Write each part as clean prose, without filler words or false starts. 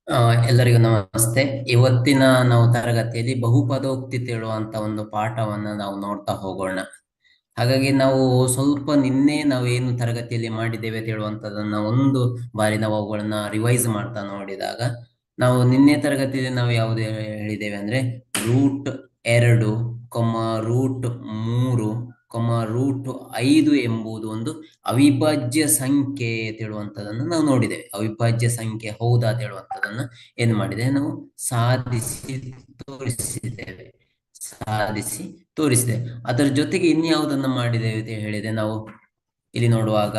ಎಲ್ಲರಿಗೂ ನಮಸ್ತೆ. ಇವತ್ತಿನ ನಾವು ತರಗತಿಯಲ್ಲಿ ಬಹುಪದೋಕ್ತಿ ತಿಳುವಂತ ಒಂದು ಪಾಠವನ್ನ ನಾವು ನೋಡ್ತಾ ಹೋಗೋಣ. ಹಾಗಾಗಿ ನಾವು ಸ್ವಲ್ಪ ನಿನ್ನೆ ನಾವು ಏನು ತರಗತಿಯಲ್ಲಿ ಮಾಡಿದ್ದೇವೆ ತಿಳುವಂತದನ್ನ ಒಂದು ಬಾರಿ ನಾವು ಅವುಗಳನ್ನ ರಿವೈಸ್ ಮಾಡ್ತಾ ನೋಡಿದಾಗ, ನಾವು ನಿನ್ನೆ ತರಗತಿಯಲ್ಲಿ ನಾವು ಯಾವುದು ಹೇಳಿದ್ದೇವೆ ಅಂದ್ರೆ √2, √3, √5 ಎಂಬುದು ಒಂದು ಅವಿಭಾಜ್ಯ ಸಂಖ್ಯೆ ತಿಳುವಂತದನ್ನು ನಾವು ನೋಡಿದ್ದೇವೆ. ಅವಿಭಾಜ್ಯ ಸಂಖ್ಯೆ ಹೌದಾ ತಿಳುವಂತದನ್ನ ಏನ್ ಮಾಡಿದೆ, ನಾವು ಸಾಧಿಸಿ ತೋರಿಸಿದ್ದೇವೆ ಸಾಧಿಸಿ ತೋರಿಸಿದೆ. ಅದರ ಜೊತೆಗೆ ಇನ್ಯಾವುದನ್ನು ಮಾಡಿದ್ದೇವೆ ಅಂತ ಹೇಳಿದೆ ನಾವು ಇಲ್ಲಿ ನೋಡುವಾಗ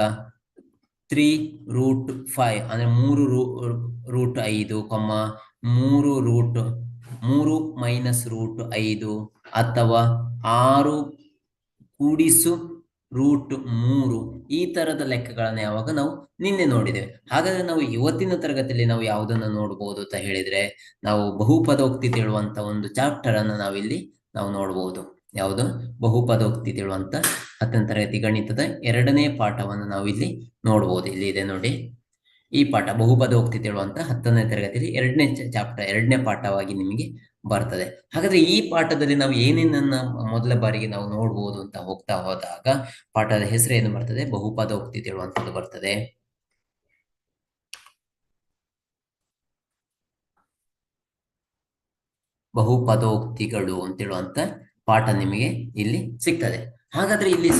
3√5 ಅಂದ್ರೆ 3√5, 3√5 ಅಥವಾ 6 ಕೂಡಿಸು √3 ಈ ತರದ ಲೆಕ್ಕಗಳನ್ನ ಯಾವಾಗ ನಾವು ನಿನ್ನೆ ನೋಡಿದ್ದೇವೆ. ಹಾಗಾದ್ರೆ ನಾವು ಇವತ್ತಿನ ತರಗತಿಯಲ್ಲಿ ನಾವು ಯಾವುದನ್ನು ನೋಡಬಹುದು ಅಂತ ಹೇಳಿದ್ರೆ, ನಾವು ಬಹುಪದೋಕ್ತಿ ತಿಳುವಂತ ಒಂದು ಚಾಪ್ಟರ್ ಅನ್ನು ನಾವಿಲ್ಲಿ ನಾವು ನೋಡಬಹುದು. ಯಾವುದು? ಬಹುಪದೋಕ್ತಿ ತಿಳುವಂತ 10ನೇ ತರಗತಿ ಗಣಿತದ 2ನೇ ಪಾಠವನ್ನು ನಾವಿಲ್ಲಿ ನೋಡಬಹುದು. ಇಲ್ಲಿ ಇದೆ ನೋಡಿ, ಈ ಪಾಠ ಬಹುಪದೋಕ್ತಿ ತಿಳುವಂತ 10ನೇ ತರಗತಿಯಲ್ಲಿ 2ನೇ ಚಾಪ್ಟರ್ 2ನೇ ಪಾಠವಾಗಿ ನಿಮಗೆ ಬರ್ತದೆ. ಹಾಗಾದ್ರೆ ಈ ಪಾಠದಲ್ಲಿ ನಾವು ಏನೇನನ್ನ ಮೊದಲ ಬಾರಿಗೆ ನಾವು ನೋಡ್ಬೋದು ಅಂತ ಹೋಗ್ತಾ ಹೋದಾಗ, ಪಾಠದ ಹೆಸರು ಏನು ಬರ್ತದೆ? ಬಹುಪದೋಕ್ತಿ ತಿಳುವಂತದ್ದು ಬರ್ತದೆ. ಬಹುಪದೋಕ್ತಿಗಳು ಅಂತೇಳುವಂತ ಪಾಠ ನಿಮಗೆ ಇಲ್ಲಿ ಸಿಗ್ತದೆ. ಹಾಗಾದ್ರೆ ಇಲ್ಲಿ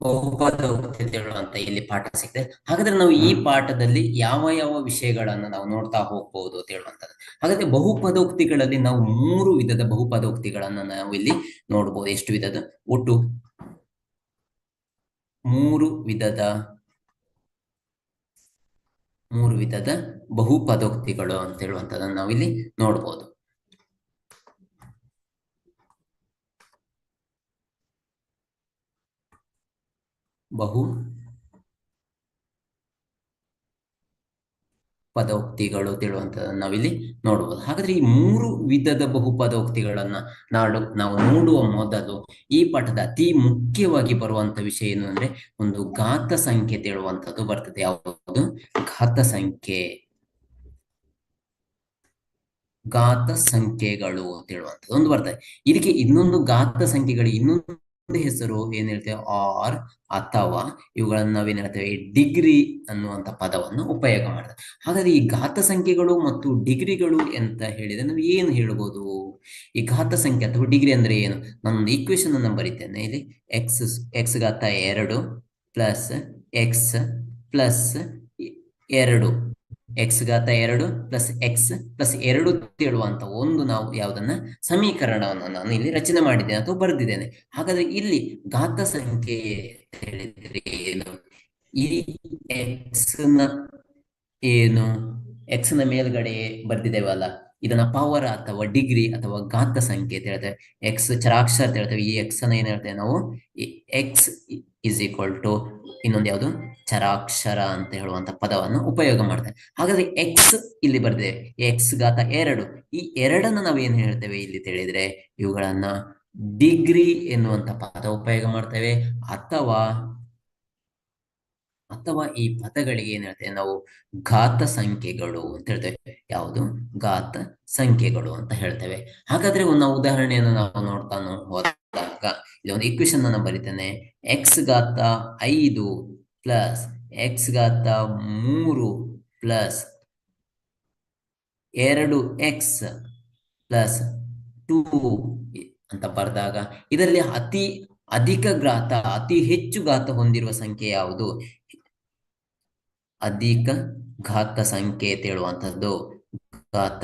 ಬಹುಪದೋಕ್ತಿ ಅಂತ ಇಲ್ಲಿ ಪಾಠ ಸಿಗ್ತದೆ. ಹಾಗಾದ್ರೆ ನಾವು ಈ ಪಾಠದಲ್ಲಿ ಯಾವ ಯಾವ ವಿಷಯಗಳನ್ನ ನಾವು ನೋಡ್ತಾ ಹೋಗ್ಬಹುದು ಅಂತ ಹೇಳುವಂತದ್ದು. ಹಾಗಾದ್ರೆ ಬಹುಪದೋಕ್ತಿಗಳಲ್ಲಿ ನಾವು 3 ವಿಧದ ಬಹುಪದೋಕ್ತಿಗಳನ್ನ ನಾವು ಇಲ್ಲಿ ನೋಡಬಹುದು. ಎಷ್ಟು ವಿಧದ? ಒಟ್ಟು 3 ವಿಧದ ಬಹುಪದೋಕ್ತಿಗಳು ಅಂತ ಹೇಳುವಂತದನ್ನ ನಾವಿಲ್ಲಿ ನೋಡಬಹುದು. ಬಹು ಪದೋಕ್ತಿಗಳು ತಿಳುವಂತದನ್ನ ನಾವಿಲ್ಲಿ ನೋಡಬಹುದು. ಹಾಗಾದ್ರೆ ಈ 3 ವಿಧದ ಬಹುಪದೋಕ್ತಿಗಳನ್ನ ನಾವು ನೋಡುವ ಮೊದಲು ಈ ಪಾಠದ ಅತಿ ಮುಖ್ಯವಾಗಿ ಬರುವಂತ ವಿಷಯ ಏನು ಅಂದ್ರೆ, ಒಂದು ಘಾತ ಸಂಖ್ಯೆ ತಿಳುವಂತದ್ದು ಬರ್ತದೆ. ಯಾವುದು? ಘಾತ ಸಂಖ್ಯೆ, ಘಾತ ಸಂಖ್ಯೆಗಳು ತಿಳುವಂತದ್ದು ಒಂದು ಬರ್ತದೆ. ಇದಕ್ಕೆ ಇನ್ನೊಂದು ಘಾತ ಸಂಖ್ಯೆಗಳಿಗೆ ಇನ್ನೊಂದು ಹೆಸರು ಏನ್ ಹೇಳ್ತೇವೆ? ಆರ್ ಅಥವಾ ಇವುಗಳನ್ನ ನಾವೇನ್ ಹೇಳ್ತೇವೆ? ಡಿಗ್ರಿ ಅನ್ನುವಂತ ಪದವನ್ನು ಉಪಯೋಗ ಮಾಡ್ತೇವೆ. ಹಾಗಾದ್ರೆ ಈ ಘಾತ ಸಂಖ್ಯೆಗಳು ಮತ್ತು ಡಿಗ್ರಿಗಳು ಅಂತ ಹೇಳಿದ್ರೆ ನಾವು ಏನು ಹೇಳ್ಬೋದು? ಈ ಘಾತ ಸಂಖ್ಯೆ ಅಥವಾ ಡಿಗ್ರಿ ಅಂದ್ರೆ ಏನು? ನಾನೊಂದು ಈಕ್ವೇಶನ್ ಅನ್ನು ಬರೀತೇನೆ ಇಲ್ಲಿ. ಎಕ್ಸ್ ಘಾತ 2 ಪ್ಲಸ್ ಎಕ್ಸ್ ಪ್ಲಸ್ 2, ಎಕ್ಸ್ ಘಾತ 2 ಪ್ಲಸ್ ಎಕ್ಸ್ ಪ್ಲಸ್ 2 ಹೇಳುವಂತ ಒಂದು ನಾವು ಯಾವುದನ್ನ ಸಮೀಕರಣವನ್ನು ನಾನು ಇಲ್ಲಿ ರಚನೆ ಮಾಡಿದ್ದೇನೆ ಅಥವಾ ಬರೆದಿದ್ದೇನೆ. ಹಾಗಾದ್ರೆ ಇಲ್ಲಿ ಘಾತ ಸಂಖ್ಯೆ ಹೇಳಿದ್ರೆ ಏನು? ಈ ಎಕ್ಸ್ ನ ಏನು ಎಕ್ಸ್ ನ ಮೇಲ್ಗಡೆ ಬರ್ದಿದ್ದೇವಲ್ಲ, ಇದನ್ನ ಪವರ್ ಅಥವಾ ಡಿಗ್ರಿ ಅಥವಾ ಘಾತ ಸಂಖ್ಯೆ ಅಂತ ಹೇಳ್ತೇವೆ. ಎಕ್ಸ್ ಚರಾಕ್ಷರ ಅಂತ ಹೇಳ್ತೇವೆ. ಈ ಎಕ್ಸ್ ಅನ್ನ ಏನ್ ಹೇಳ್ತೇವೆ ನಾವು? ಎಕ್ಸ್ ಇಸ್ ಈಕ್ವಲ್ ಟು ಇನ್ನೊಂದು ಯಾವುದು? ಚರಾಕ್ಷರ ಅಂತ ಹೇಳುವಂತ ಪದವನ್ನು ಉಪಯೋಗ ಮಾಡ್ತೇವೆ. ಹಾಗಾದ್ರೆ ಎಕ್ಸ್ ಇಲ್ಲಿ ಬರ್ದಿದೆ, ಎಕ್ಸ್ ಘಾತ 2. ಈ 2ಅನ್ನು ನಾವು ಏನ್ ಹೇಳ್ತೇವೆ ಇಲ್ಲಿ ತಿಳಿದ್ರೆ, ಇವುಗಳನ್ನ ಡಿಗ್ರಿ ಎನ್ನುವಂತ ಪದ ಉಪಯೋಗ ಮಾಡ್ತೇವೆ. ಅಥವಾ ಈ ಪದಗಳಿಗೆ ಏನ್ ಹೇಳ್ತೇವೆ ನಾವು? ಘಾತ ಸಂಖ್ಯೆಗಳು ಅಂತ ಹೇಳ್ತೇವೆ. ಯಾವುದು? ಘಾತ ಸಂಖ್ಯೆಗಳು ಅಂತ ಹೇಳ್ತೇವೆ. ಹಾಗಾದ್ರೆ ಒಂದು ಉದಾಹರಣೆಯನ್ನು ನಾವು ನೋಡ್ತಾ ಹೋದಾಗ, ಇಲ್ಲಿ ಒಂದು ಈಕ್ವೇಶನ್ ಅನ್ನು ಬರಿತೇನೆ. ಎಕ್ಸ್ ಘಾತ 5 ಪ್ಲಸ್ ಎಕ್ಸ್ ಘಾತ 3 ಪ್ಲಸ್ 2x ಪ್ಲಸ್ 2 ಅಂತ ಬರೆದಾಗ, ಇದರಲ್ಲಿ ಅತಿ ಹೆಚ್ಚು ಘಾತ ಹೊಂದಿರುವ ಸಂಖ್ಯೆ ಯಾವುದು? ಅಧಿಕ ಘಾತ ಸಂಖ್ಯೆ ಅಂತ ಹೇಳುವಂಥದ್ದು ಘಾತ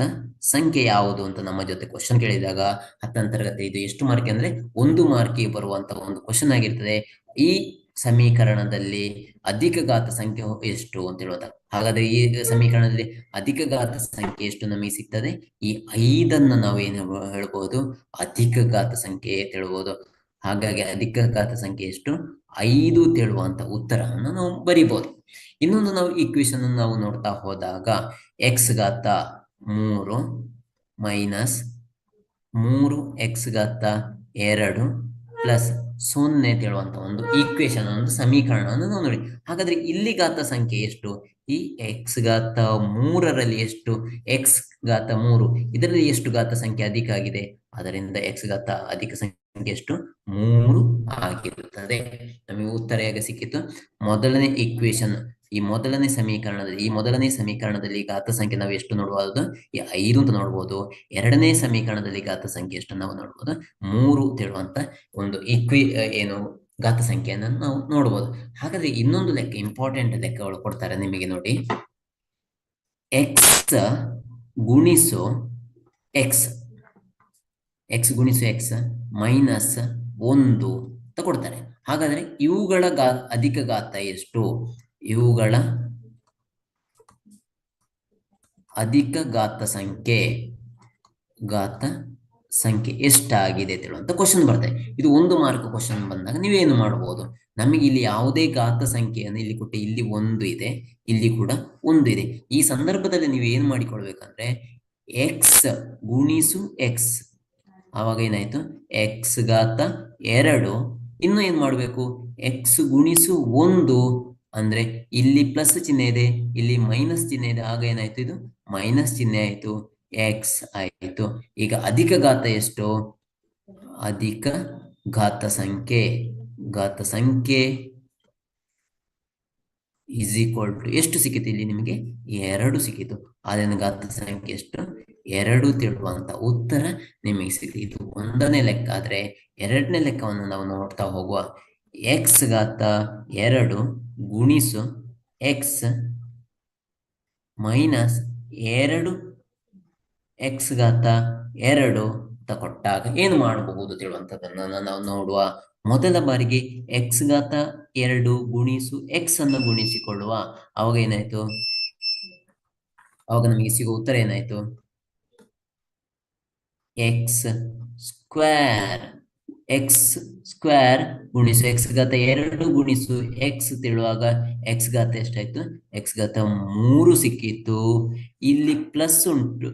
ಸಂಖ್ಯೆ ಯಾವುದು ಅಂತ ನಮ್ಮ ಜೊತೆ ಕ್ವಶನ್ ಕೇಳಿದಾಗ 10ನೇ ತರಗತಿ ಇದು ಎಷ್ಟು ಮಾರ್ಕ್ ಅಂದ್ರೆ 1 ಮಾರ್ಕಿಗೆ ಬರುವಂತಹ ಒಂದು ಕ್ವಶನ್ ಆಗಿರ್ತದೆ. ಈ ಸಮೀಕರಣದಲ್ಲಿ ಅಧಿಕ ಘಾತ ಸಂಖ್ಯೆ ಎಷ್ಟು ಅಂತ ಹೇಳುವಂತ. ಹಾಗಾದ್ರೆ ಈ ಸಮೀಕರಣದಲ್ಲಿ ಅಧಿಕ ಘಾತ ಸಂಖ್ಯೆ ಎಷ್ಟು ನಮಗೆ ಸಿಗ್ತದೆ? ಈ 5ಅನ್ನ ನಾವು ಏನು ಹೇಳ್ಬಹುದು? ಅಧಿಕ ಘಾತ ಸಂಖ್ಯೆ ಅಂತ ಹೇಳ್ಬೋದು. ಹಾಗಾಗಿ ಅಧಿಕ ಘಾತ ಸಂಖ್ಯೆ ಎಷ್ಟು? 5 ಹೇಳುವಂತ ಉತ್ತರವನ್ನು ನಾವು ಬರಿಬಹುದು. ಇನ್ನೊಂದು ನಾವು ಈಕ್ವೇಶನ್ ನಾವು ನೋಡ್ತಾ ಹೋದಾಗ ಎಕ್ಸ್ ಘಾತ 3 ಮೈನಸ್ 3x2 ಪ್ಲಸ್ 0 ಹೇಳುವಂತ ಒಂದು ಈಕ್ವೇಶನ್, ಒಂದು ಸಮೀಕರಣವನ್ನು ನಾವು ನೋಡಿ. ಹಾಗಾದ್ರೆ ಇಲ್ಲಿ ಘಾತ ಸಂಖ್ಯೆ ಎಷ್ಟು? ಈ ಎಕ್ಸ್ ಘಾತ 3ರಲ್ಲಿ ಎಷ್ಟು? ಎಕ್ಸ್ ಘಾತ 3 ಇದರಲ್ಲಿ ಎಷ್ಟು ಘಾತ ಸಂಖ್ಯೆ ಅಧಿಕ ಆಗಿದೆ? ಅದರಿಂದ ಎಕ್ಸ್ ಘಾತ ಅಧಿಕ ಸಂಖ್ಯೆ ಎಷ್ಟು? 3 ಆಗಿರುತ್ತದೆ. ನಮಗೆ ಉತ್ತರ ಹೇಗೆ ಸಿಕ್ಕಿತು? ಮೊದಲನೇ ಈಕ್ವೇಶನ್, ಈ ಮೊದಲನೇ ಸಮೀಕರಣದಲ್ಲಿ ಘಾತ ಸಂಖ್ಯೆ ನಾವು ಎಷ್ಟು ನೋಡಬಹುದು? ಈ 5 ಅಂತ ನೋಡ್ಬೋದು. ಎರಡನೇ ಸಮೀಕರಣದಲ್ಲಿ ಘಾತ ಸಂಖ್ಯೆ ಎಷ್ಟು ನಾವು ನೋಡ್ಬೋದು? 3 ಹೇಳುವಂತ ಒಂದು ಏನು ಘಾತ ಸಂಖ್ಯೆಯನ್ನು ನಾವು ನೋಡ್ಬೋದು. ಹಾಗಾದ್ರೆ ಇನ್ನೊಂದು ಲೆಕ್ಕ, ಇಂಪಾರ್ಟೆಂಟ್ ಲೆಕ್ಕಗಳು ಕೊಡ್ತಾರೆ ನಿಮಗೆ ನೋಡಿ. ಎಕ್ಸ್ ಗುಣಿಸು ಎಕ್ಸ್ ಮೈನಸ್ 1 ಅಂತ ಕೊಡ್ತಾರೆ. ಹಾಗಾದ್ರೆ ಇವುಗಳ ಅಧಿಕ ಘಾತ ಎಷ್ಟು? ಇವುಗಳ ಅಧಿಕ ಘಾತ ಸಂಖ್ಯೆ ಎಷ್ಟಾಗಿದೆ ಹೇಳುವಂತ ಕ್ವಶನ್ ಬರ್ತದೆ. ಇದು 1 ಮಾರ್ಕ್ ಕ್ವಶನ್ ಬಂದಾಗ ನೀವೇನು ಮಾಡಬಹುದು? ನಮಗೆ ಇಲ್ಲಿ ಯಾವುದೇ ಘಾತ ಸಂಖ್ಯೆಯನ್ನು ಇಲ್ಲಿ ಕೊಟ್ಟು, ಇಲ್ಲಿ 1 ಇದೆ, ಇಲ್ಲಿ ಕೂಡ 1 ಇದೆ. ಈ ಸಂದರ್ಭದಲ್ಲಿ ನೀವು ಏನು ಮಾಡಿಕೊಳ್ಬೇಕಂದ್ರೆ ಎಕ್ಸ್ ಗುಣಿಸು ಎಕ್ಸ್, ಆವಾಗ ಏನಾಯ್ತು? ಎಕ್ಸ್ ಘಾತ 2. ಇನ್ನು ಏನ್ ಮಾಡಬೇಕು? ಎಕ್ಸ್ ಗುಣಿಸು 1 ಅಂದ್ರೆ ಇಲ್ಲಿ ಪ್ಲಸ್ ಚಿಹ್ನೆ ಇದೆ, ಇಲ್ಲಿ ಮೈನಸ್ ಚಿಹ್ನೆ ಇದೆ, ಆಗ ಏನಾಯ್ತು? ಇದು ಮೈನಸ್ ಚಿಹ್ನೆ ಆಯ್ತು, ಎಕ್ಸ್ ಆಯ್ತು. ಈಗ ಅಧಿಕ ಘಾತ ಎಷ್ಟು? ಅಧಿಕ ಘಾತ ಸಂಖ್ಯೆ ಇಸ್ ಈಕ್ವಲ್ ಟು ಎಷ್ಟು ಸಿಕ್ಕಿತು? ಇಲ್ಲಿ ನಿಮಗೆ 2 ಸಿಕ್ಕಿತು. ಅದನ್ನ ಘಾತ ಸಂಖ್ಯೆ ಎಷ್ಟು? 2 ತಿಳುವಂತ ಉತ್ತರ ನಿಮಗೆ ಸಿಕ್ಕಿತು. ಇದು 1ನೇ ಲೆಕ್ಕ. ಆದ್ರೆ 2ನೇ ಲೆಕ್ಕವನ್ನು ನಾವು ನೋಡ್ತಾ ಹೋಗುವ. ಎಕ್ಸ್ ಘಾತ 2 ಗುಣಿಸು ಎಕ್ಸ್ ಮೈನಸ್ 2 ಎಕ್ಸ್ ಘಾತ 2 ಅಂತ ಕೊಟ್ಟಾಗ ಏನು ಮಾಡಬಹುದು ತಿಳುವಂತದನ್ನ ನಾವು ನೋಡುವ. ಮೊದಲ ಬಾರಿಗೆ ಎಕ್ಸ್ ಘಾತ 2 ಗುಣಿಸು ಎಕ್ಸ್ ಅನ್ನು ಗುಣಿಸಿಕೊಳ್ಳುವ. ಅವಾಗ ಏನಾಯ್ತು? ಅವಾಗ ನಮಗೆ ಸಿಗುವ ಉತ್ತರ ಏನಾಯ್ತು? ಎಕ್ಸ್ ಸ್ಕ್ವೇರ್ ಗುಣಿಸು ಎಕ್ಸ್ ಘಾತ 2 ಗುಣಿಸು ಎಕ್ಸ್ ತಿಳುವಾಗ ಎಕ್ಸ್ ಘಾತ ಎಷ್ಟಾಯ್ತು? ಎಕ್ಸ್ ಘಾತ 3 ಸಿಕ್ಕಿತ್ತು. ಇಲ್ಲಿ ಪ್ಲಸ್ ಉಂಟು,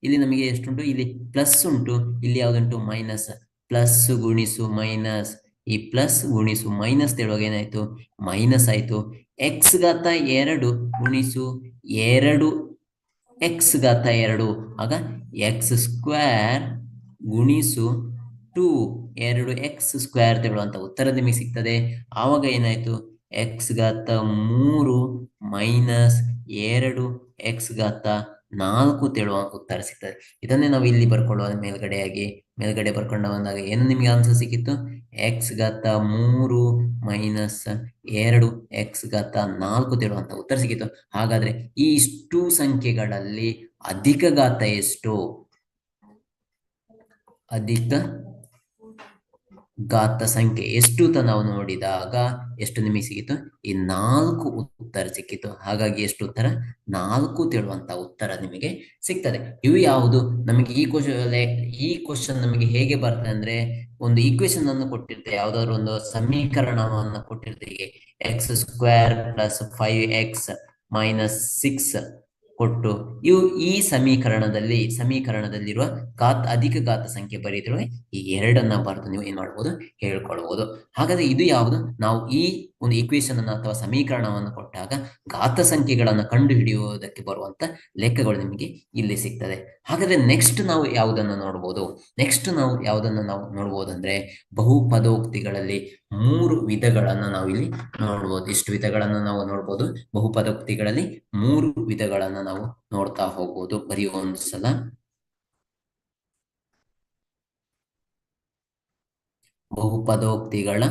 ಇಲ್ಲಿ ನಮಗೆ ಎಷ್ಟುಂಟು? ಇಲ್ಲಿ ಪ್ಲಸ್ ಉಂಟು, ಇಲ್ಲಿ ಯಾವ್ದುಂಟು? ಮೈನಸ್. ಪ್ಲಸ್ ಗುಣಿಸು ಮೈನಸ್, ಈ ಪ್ಲಸ್ ಗುಣಿಸು ಮೈನಸ್ ತಿಳುವಾಗ ಏನಾಯ್ತು? ಮೈನಸ್ ಆಯ್ತು. ಎಕ್ಸ್ ಘಾತ 2 ಗುಣಿಸು 2 ಎಕ್ಸ್ ಘಾತ 2, ಆಗ ಎಕ್ಸ್ ಸ್ಕ್ವೇರ್ ಗುಣಿಸು 2 ಎಕ್ಸ್ ಸ್ಕ್ವೇರ್ ತೆಳುವಂತ ಉತ್ತರ ನಿಮಗೆ ಸಿಗ್ತದೆ. ಆವಾಗ ಏನಾಯ್ತು? ಎಕ್ಸ್ ಘಾತ 3 ಮೈನಸ್ 2 ಎಕ್ಸ್ ಘಾತ 4 ತೆಳುವ ಉತ್ತರ ಸಿಗ್ತದೆ. ಇದನ್ನೇ ನಾವು ಇಲ್ಲಿ ಬರ್ಕೊಳ್ಳುವ. ಮೇಲ್ಗಡೆ ಬರ್ಕೊಂಡು ಬಂದಾಗ ಏನು ನಿಮಗೆ ಆನ್ಸರ್ ಸಿಕ್ಕಿತ್ತು? ಎಕ್ಸ್ ಘಾತ 3 ಮೈನಸ್ 2 ಎಕ್ಸ್ ಘಾತ 4 ತೆಳುವಂತ ಉತ್ತರ ಸಿಕ್ಕಿತ್ತು. ಹಾಗಾದ್ರೆ ಈ ಇಷ್ಟು ಸಂಖ್ಯೆಗಳಲ್ಲಿ ಅಧಿಕ ಘಾತ ಎಷ್ಟು? ಅಧಿಕ ಘಾತ ಸಂಖ್ಯೆ ಎಷ್ಟು ಅಂತ ನಾವು ನೋಡಿದಾಗ ಎಷ್ಟು ನಿಮಗೆ ಸಿಕ್ಕಿತು? ಈ 4 ಉತ್ತರ ಸಿಕ್ಕಿತು. ಹಾಗಾಗಿ ಎಷ್ಟು ಉತ್ತರ? 4 ತಿಳುವಂತ ಉತ್ತರ ನಿಮಗೆ ಸಿಗ್ತದೆ. ಇವು ಯಾವುದು? ನಮಗೆ ಈ ಕ್ವಶನ್ ನಮಗೆ ಹೇಗೆ ಬರ್ತದೆ ಅಂದ್ರೆ, ಒಂದು ಈಕ್ವೇಶನ್ ಅನ್ನು ಕೊಟ್ಟಿರ್ತೇವೆ, ಯಾವ್ದಾದ್ರು ಒಂದು ಸಮೀಕರಣವನ್ನು ಕೊಟ್ಟಿರ್ತೇವೆ. X square plus 5x minus 6 ಕೊಟ್ಟು ಈ ಸಮೀಕರಣದಲ್ಲಿರುವ ಅಧಿಕ ಘಾತ ಸಂಖ್ಯೆ ಬರೀತಿರುವ ಈ 2ಅನ್ನ ಬರೆದು ನೀವು ಏನ್ ಮಾಡಬಹುದು? ಹೇಳ್ಕೊಳ್ಬಹುದು. ಹಾಗಾದ್ರೆ ಇದು ಯಾವುದು? ನಾವು ಈ ಒಂದು ಈಕ್ವೇಶನ್ ಅನ್ನು ಅಥವಾ ಸಮೀಕರಣವನ್ನು ಕೊಟ್ಟಾಗ ಘಾತ ಸಂಖ್ಯೆಗಳನ್ನು ಕಂಡು ಹಿಡಿಯುವುದಕ್ಕೆ ಬರುವಂತ ಲೆಕ್ಕಗಳು ನಿಮಗೆ ಇಲ್ಲಿ ಸಿಗ್ತದೆ. ಹಾಗಾದ್ರೆ ನೆಕ್ಸ್ಟ್ ನಾವು ಯಾವುದನ್ನು ನೋಡಬಹುದು ಅಂದ್ರೆ, ಬಹುಪದೋಕ್ತಿಗಳಲ್ಲಿ 3 ವಿಧಗಳನ್ನು ನಾವು ಇಲ್ಲಿ ನೋಡಬಹುದು. ಇಷ್ಟು ವಿಧಗಳನ್ನು ನಾವು ನೋಡಬಹುದು. ಬಹುಪದೋಕ್ತಿಗಳಲ್ಲಿ 3 ವಿಧಗಳನ್ನು ನಾವು ನೋಡ್ತಾ ಹೋಗ್ಬೋದು. ಬರೀ ಒಂದು ಸಲ ಬಹುಪದೋಕ್ತಿಗಳ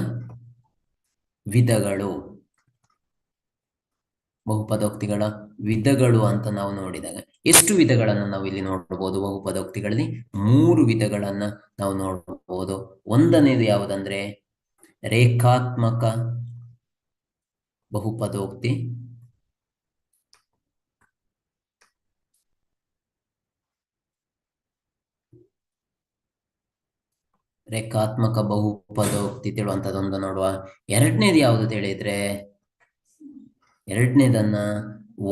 ವಿಧಗಳು. ಬಹುಪದೋಕ್ತಿಗಳ ವಿಧಗಳು ಅಂತ ನಾವು ನೋಡಿದಾಗ ಎಷ್ಟು ವಿಧಗಳನ್ನು ನಾವು ಇಲ್ಲಿ ನೋಡಬಹುದು? ಬಹುಪದೋಕ್ತಿಗಳಲ್ಲಿ 3 ವಿಧಗಳನ್ನ ನಾವು ನೋಡಬಹುದು. ಒಂದನೇದು ಯಾವುದಂದ್ರೆ ರೇಖಾತ್ಮಕ ಬಹುಪದೋಕ್ತಿ. ರೇಖಾತ್ಮಕ ಬಹುಪದೋಕ್ತಿ ತಿಳುವಂತದೊಂದು ನೋಡುವ. ಎರಡನೇದು ಯಾವುದು ತಿಳಿದ್ರೆ ಎರಡನೇದನ್ನ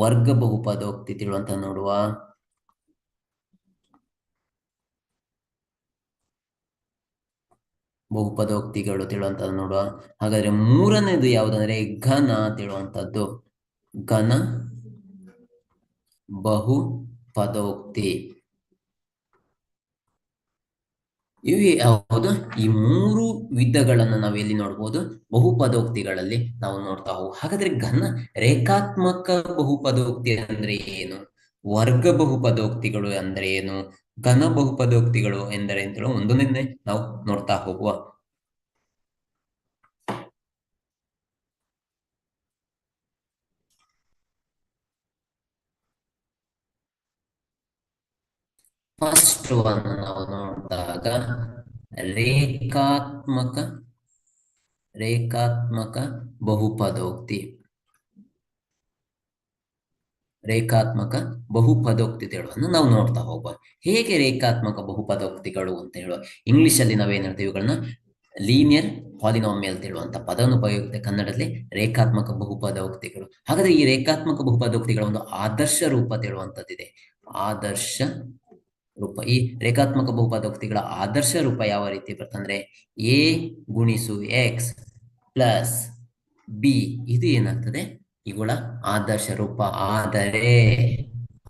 ವರ್ಗ ಬಹುಪದೋಕ್ತಿ ತಿಳುವಂತ ನೋಡುವ. ಬಹುಪದೋಕ್ತಿಗಳು ತಿಳುವಂತದ್ದು ನೋಡುವ. ಹಾಗಾದ್ರೆ ಮೂರನೇದು ಯಾವುದಂದ್ರೆ ಘನ ತಿಳುವಂತದ್ದು. ಘನ ಬಹುಪದೋಕ್ತಿ. ಇವು ಯಾವುದು? ಈ 3 ವಿಧಗಳನ್ನು ನಾವು ಎಲ್ಲಿ ನೋಡ್ಬೋದು? ಬಹುಪದೋಕ್ತಿಗಳಲ್ಲಿ ನಾವು ನೋಡ್ತಾ ಹೋಗುವ. ಹಾಗಾದ್ರೆ ಘನ ರೇಖಾತ್ಮಕ ಬಹುಪದೋಕ್ತಿ ಅಂದ್ರೆ ಏನು? ವರ್ಗ ಬಹುಪದೋಕ್ತಿಗಳು ಅಂದ್ರೆ ಏನು? ಘನ ಬಹುಪದೋಕ್ತಿಗಳು ಎಂದರೆ ಅಂತೇಳಿ ಒಂದೊಂದೇ ನಾವು ನೋಡ್ತಾ ಹೋಗುವ. ಫಸ್ಟ್ ಒನ್ ನಾವು ನೋಡಿದಾಗ ರೇಖಾತ್ಮಕ ಬಹುಪದೋಕ್ತಿ. ರೇಖಾತ್ಮಕ ಬಹುಪದೋಕ್ತಿಗಳನ್ನು ನಾವು ನೋಡ್ತಾ ಹೋಗುವ. ಹೇಗೆ ರೇಖಾತ್ಮಕ ಬಹುಪದೋಕ್ತಿಗಳು ಅಂತ ಹೇಳುವ? ಇಂಗ್ಲಿಷ್ ಅಲ್ಲಿ ನಾವೇನ್ ಹೇಳ್ತೀವಿ? ಇವುಗಳನ್ನ ಲೀನಿಯರ್ ಪಾಲಿನಾಮಿಯಲ್ ತಿಳುವಂತ ಪದವನ್ನು ಉಪಯೋಗಿಸುತ್ತೆ. ಕನ್ನಡದಲ್ಲಿ ರೇಖಾತ್ಮಕ ಬಹುಪದೋಕ್ತಿಗಳು. ಹಾಗಾದ್ರೆ ಈ ರೇಖಾತ್ಮಕ ಬಹುಪದೋಕ್ತಿಗಳ ಒಂದು ಆದರ್ಶ ರೂಪ ತಿಳುವಂತದ್ದಿದೆ. ಆದರ್ಶ ರೂಪ. ಈ ರೇಖಾತ್ಮಕ ಬಹುಪದೋಕ್ತಿಗಳ ಆದರ್ಶ ರೂಪ ಯಾವ ರೀತಿ ಬರ್ತಂದ್ರೆ ಎ ಗುಣಿಸು ಎಕ್ಸ್ ಪ್ಲಸ್ ಬಿ. ಇದು ಏನಾಗ್ತದೆ? ಇವುಗಳ ಆದರ್ಶ ರೂಪ.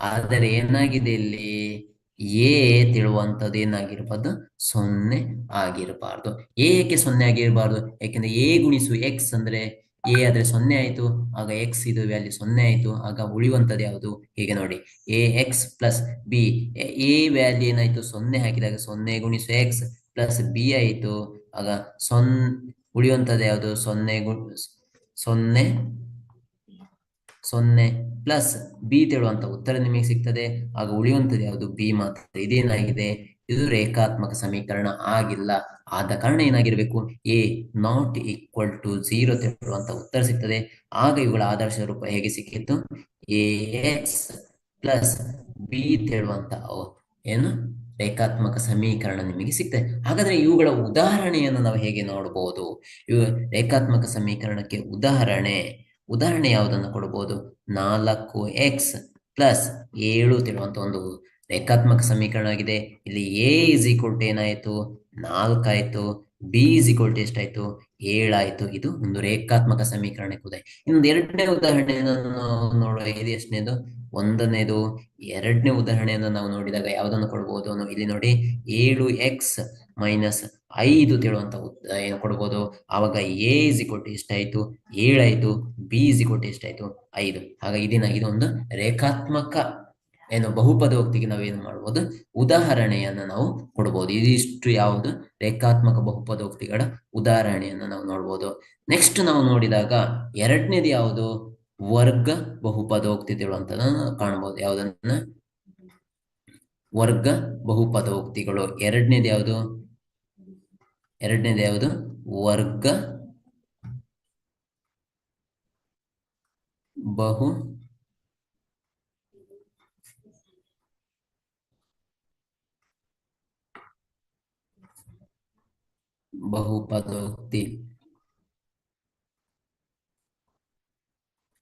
ಆದರೆ ಏನಾಗಿದೆ ಇಲ್ಲಿ? ಎ ತಿಳುವಂತದ್ದು ಏನಾಗಿರ್ಬಾರ್ದು? 0 ಆಗಿರಬಾರ್ದು. ಏಕೆ 0 ಆಗಿರಬಾರ್ದು? ಯಾಕೆಂದ್ರೆ ಎ ಗುಣಿಸು ಎಕ್ಸ್ ಅಂದ್ರೆ ಎ ಆದ್ರೆ 0 ಆಯ್ತು, ಆಗ ಎಕ್ಸ್ ಇದು ವ್ಯಾಲ್ಯೂ 0 ಆಯ್ತು. ಆಗ ಉಳಿಯುವಂತದ್ದು ಯಾವುದು? ಹೀಗೆ ನೋಡಿ, a x plus B. A value ಏನಾಯ್ತು? 0 ಹಾಕಿದಾಗ 0 ಗುಣಿಸು ಎಕ್ಸ್ ಪ್ಲಸ್ ಬಿ ಆಯ್ತು. ಆಗ 0 ಉಳಿಯುವಂತದ್ದು ಯಾವುದು? 0 ಪ್ಲಸ್ ಬಿ ತಿಳುವಂತ ಉತ್ತರ ನಿಮಗೆ ಸಿಗ್ತದೆ. ಆಗ ಉಳಿಯುವಂಥದ್ದು ಯಾವುದು? ಬಿ ಮಾತ್ರ. ಇದೇನಾಗಿದೆ? ಇದು ರೇಖಾತ್ಮಕ ಸಮೀಕರಣ ಆಗಿಲ್ಲ. ಆದ ಕಾರಣ ಏನಾಗಿರ್ಬೇಕು? ಎ ನಾಟ್ ಈಕ್ವಲ್ ಟು 0 ತಿಳುವಂತ ಉತ್ತರ ಸಿಗ್ತದೆ. ಆಗ ಇವುಗಳ ಆದರ್ಶ ರೂಪ ಹೇಗೆ ಸಿಕ್ಕಿತ್ತು? ಎ ಎಕ್ಸ್ ಪ್ಲಸ್ ಬಿ ತಿಳುವಂತ ಏನು ರೇಖಾತ್ಮಕ ಸಮೀಕರಣ ನಿಮಗೆ ಸಿಗ್ತದೆ. ಹಾಗಾದ್ರೆ ಇವುಗಳ ಉದಾಹರಣೆಯನ್ನು ನಾವು ಹೇಗೆ ನೋಡಬಹುದು? ಇವು ರೇಖಾತ್ಮಕ ಸಮೀಕರಣಕ್ಕೆ ಉದಾಹರಣೆ ಯಾವುದನ್ನು ಕೊಡಬಹುದು? 4x ಪ್ಲಸ್ 7 ತಿಳುವಂತ ಒಂದು ರೇಖಾತ್ಮಕ ಸಮೀಕರಣ ಆಗಿದೆ. ಇಲ್ಲಿ ಎ ಇಸ್ ಈಕ್ವಲ್ ಟು ಏನಾಯ್ತು? 4 ಆಯ್ತು. ಬಿ ಇಸ್ ಈಕ್ವಲ್ ಟು ಎಷ್ಟಾಯ್ತು? 7 ಆಯ್ತು. ಇದು ಒಂದು ರೇಖಾತ್ಮಕ ಸಮೀಕರಣಕ್ಕೆ ಉದಾಹರಣೆ. ಇನ್ನೊಂದು ಎರಡನೇ ಉದಾಹರಣೆಯನ್ನು ನೋಡುವ. ಇದು ಎಷ್ಟನೇದು? ಒಂದನೇದು. ಎರಡನೇ ಉದಾಹರಣೆಯನ್ನು ನಾವು ನೋಡಿದಾಗ ಯಾವುದನ್ನು ಕೊಡ್ಬೋದು? ಇಲ್ಲಿ ನೋಡಿ, 7x ಮೈನಸ್ 5 ತಿಳುವಂತ ಏನು ಕೊಡ್ಬೋದು? ಆವಾಗ ಎ ಇಸ್ ಈಕ್ವಲ್ ಟು ಎಷ್ಟಾಯ್ತು? 7 ಆಯ್ತು. ಬಿ ಇಸ್ ಈಕ್ವಲ್ ಟು ಎಷ್ಟಾಯ್ತು? 5. ಹಾಗಾಗಿ ಇದೊಂದು ರೇಖಾತ್ಮಕ ಏನು ಬಹುಪದೋಕ್ತಿಗೆ ನಾವೇನು ಮಾಡ್ಬೋದು? ಉದಾಹರಣೆಯನ್ನ ನಾವು ಕೊಡ್ಬೋದು. ಇದಿಷ್ಟು ಯಾವುದು? ರೇಖಾತ್ಮಕ ಬಹುಪದೋಕ್ತಿಗಳ ಉದಾಹರಣೆಯನ್ನು ನಾವು ನೋಡ್ಬೋದು. ನೆಕ್ಸ್ಟ್ ನಾವು ನೋಡಿದಾಗ ಎರಡನೇದು ಯಾವುದು? ವರ್ಗ ಬಹುಪದೋಕ್ತಿ ತಿಳುವಂತದನ್ನ ಕಾಣಬಹುದು. ಯಾವುದನ್ನ? ವರ್ಗ ಬಹುಪದೋಕ್ತಿಗಳು. ಎರಡನೇದು ಯಾವುದು? ವರ್ಗ ಬಹುಪದೋಕ್ತಿ.